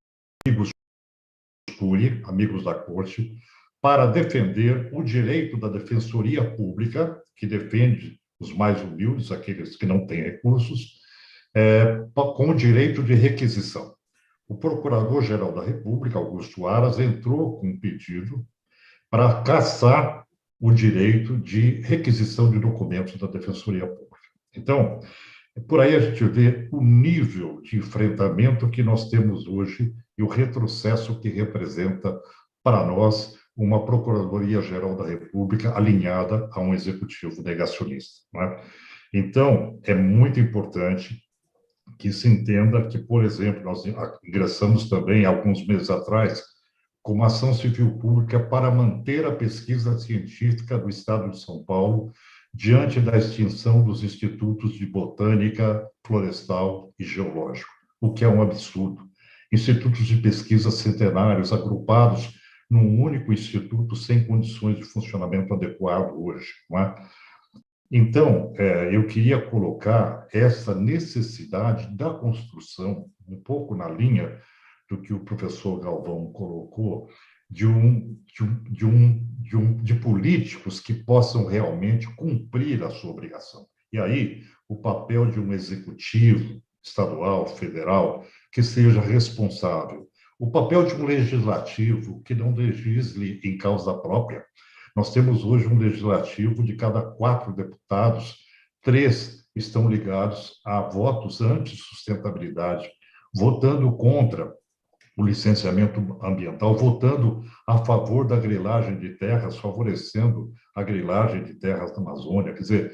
amigos da Corte, para defender o direito da Defensoria Pública, que defende os mais humildes, aqueles que não têm recursos, com o direito de requisição. O Procurador-Geral da República, Augusto Aras, entrou com um pedido para cassar o direito de requisição de documentos da Defensoria Pública. Então, por aí a gente vê o nível de enfrentamento que nós temos hoje e o retrocesso que representa para nós uma Procuradoria-Geral da República alinhada a um executivo negacionista, não é? Então, é muito importante que se entenda que, por exemplo, nós ingressamos também, alguns meses atrás, com uma ação civil pública para manter a pesquisa científica do Estado de São Paulo diante da extinção dos institutos de botânica, florestal e geológico, o que é um absurdo. Institutos de pesquisa centenários agrupados num único instituto sem condições de funcionamento adequado hoje, não é? Então, eu queria colocar essa necessidade da construção, um pouco na linha do que o professor Galvão colocou, de políticos que possam realmente cumprir a sua obrigação. E aí, o papel de um executivo estadual, federal, que seja responsável. O papel de um legislativo que não legisle em causa própria. Nós temos hoje um legislativo de cada 4 deputados, 3 estão ligados a votos anti-sustentabilidade, votando contra o licenciamento ambiental, votando a favor da grilagem de terras, favorecendo a grilagem de terras da Amazônia. Quer dizer,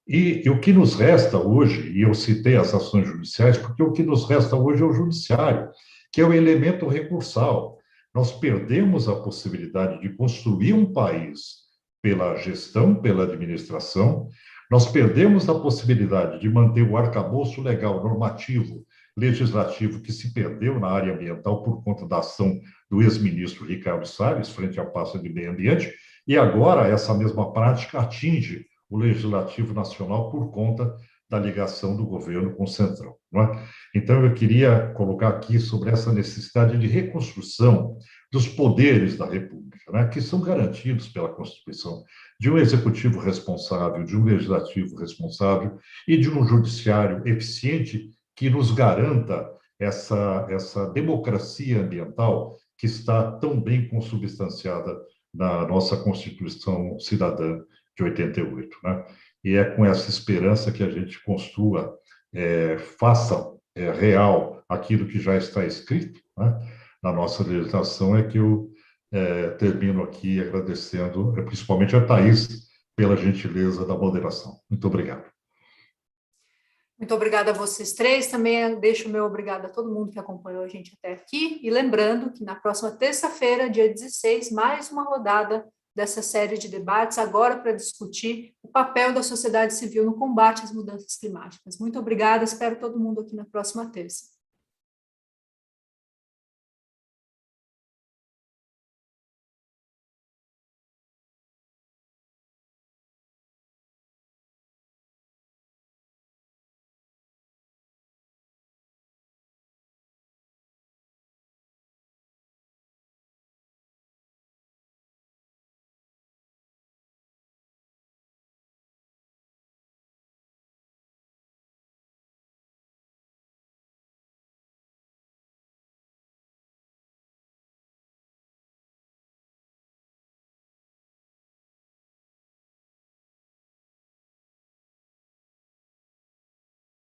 e o que nos resta hoje, e eu citei as ações judiciais, porque o que nos resta hoje é o judiciário, que é o elemento recursal. Nós perdemos a possibilidade de construir um país pela gestão, pela administração, nós perdemos a possibilidade de manter o arcabouço legal normativo legislativo que se perdeu na área ambiental por conta da ação do ex-ministro Ricardo Salles, frente à pasta de meio ambiente, e agora essa mesma prática atinge o Legislativo Nacional por conta da ligação do governo com o Centrão. Não é? Então, eu queria colocar aqui sobre essa necessidade de reconstrução dos poderes da República, né, que são garantidos pela Constituição, de um executivo responsável, de um legislativo responsável e de um judiciário eficiente que nos garanta essa democracia ambiental que está tão bem consubstanciada na nossa Constituição Cidadã de 88. Né? E é com essa esperança que a gente construa, faça real aquilo que já está escrito, né, na nossa legislação, é que eu termino aqui agradecendo, principalmente a Thaís, pela gentileza da moderação. Muito obrigado. Muito obrigada a vocês três. Também deixo o meu obrigado a todo mundo que acompanhou a gente até aqui. E lembrando que na próxima terça-feira, dia 16, mais uma rodada dessa série de debates, agora para discutir o papel da sociedade civil no combate às mudanças climáticas. Muito obrigada, espero todo mundo aqui na próxima terça.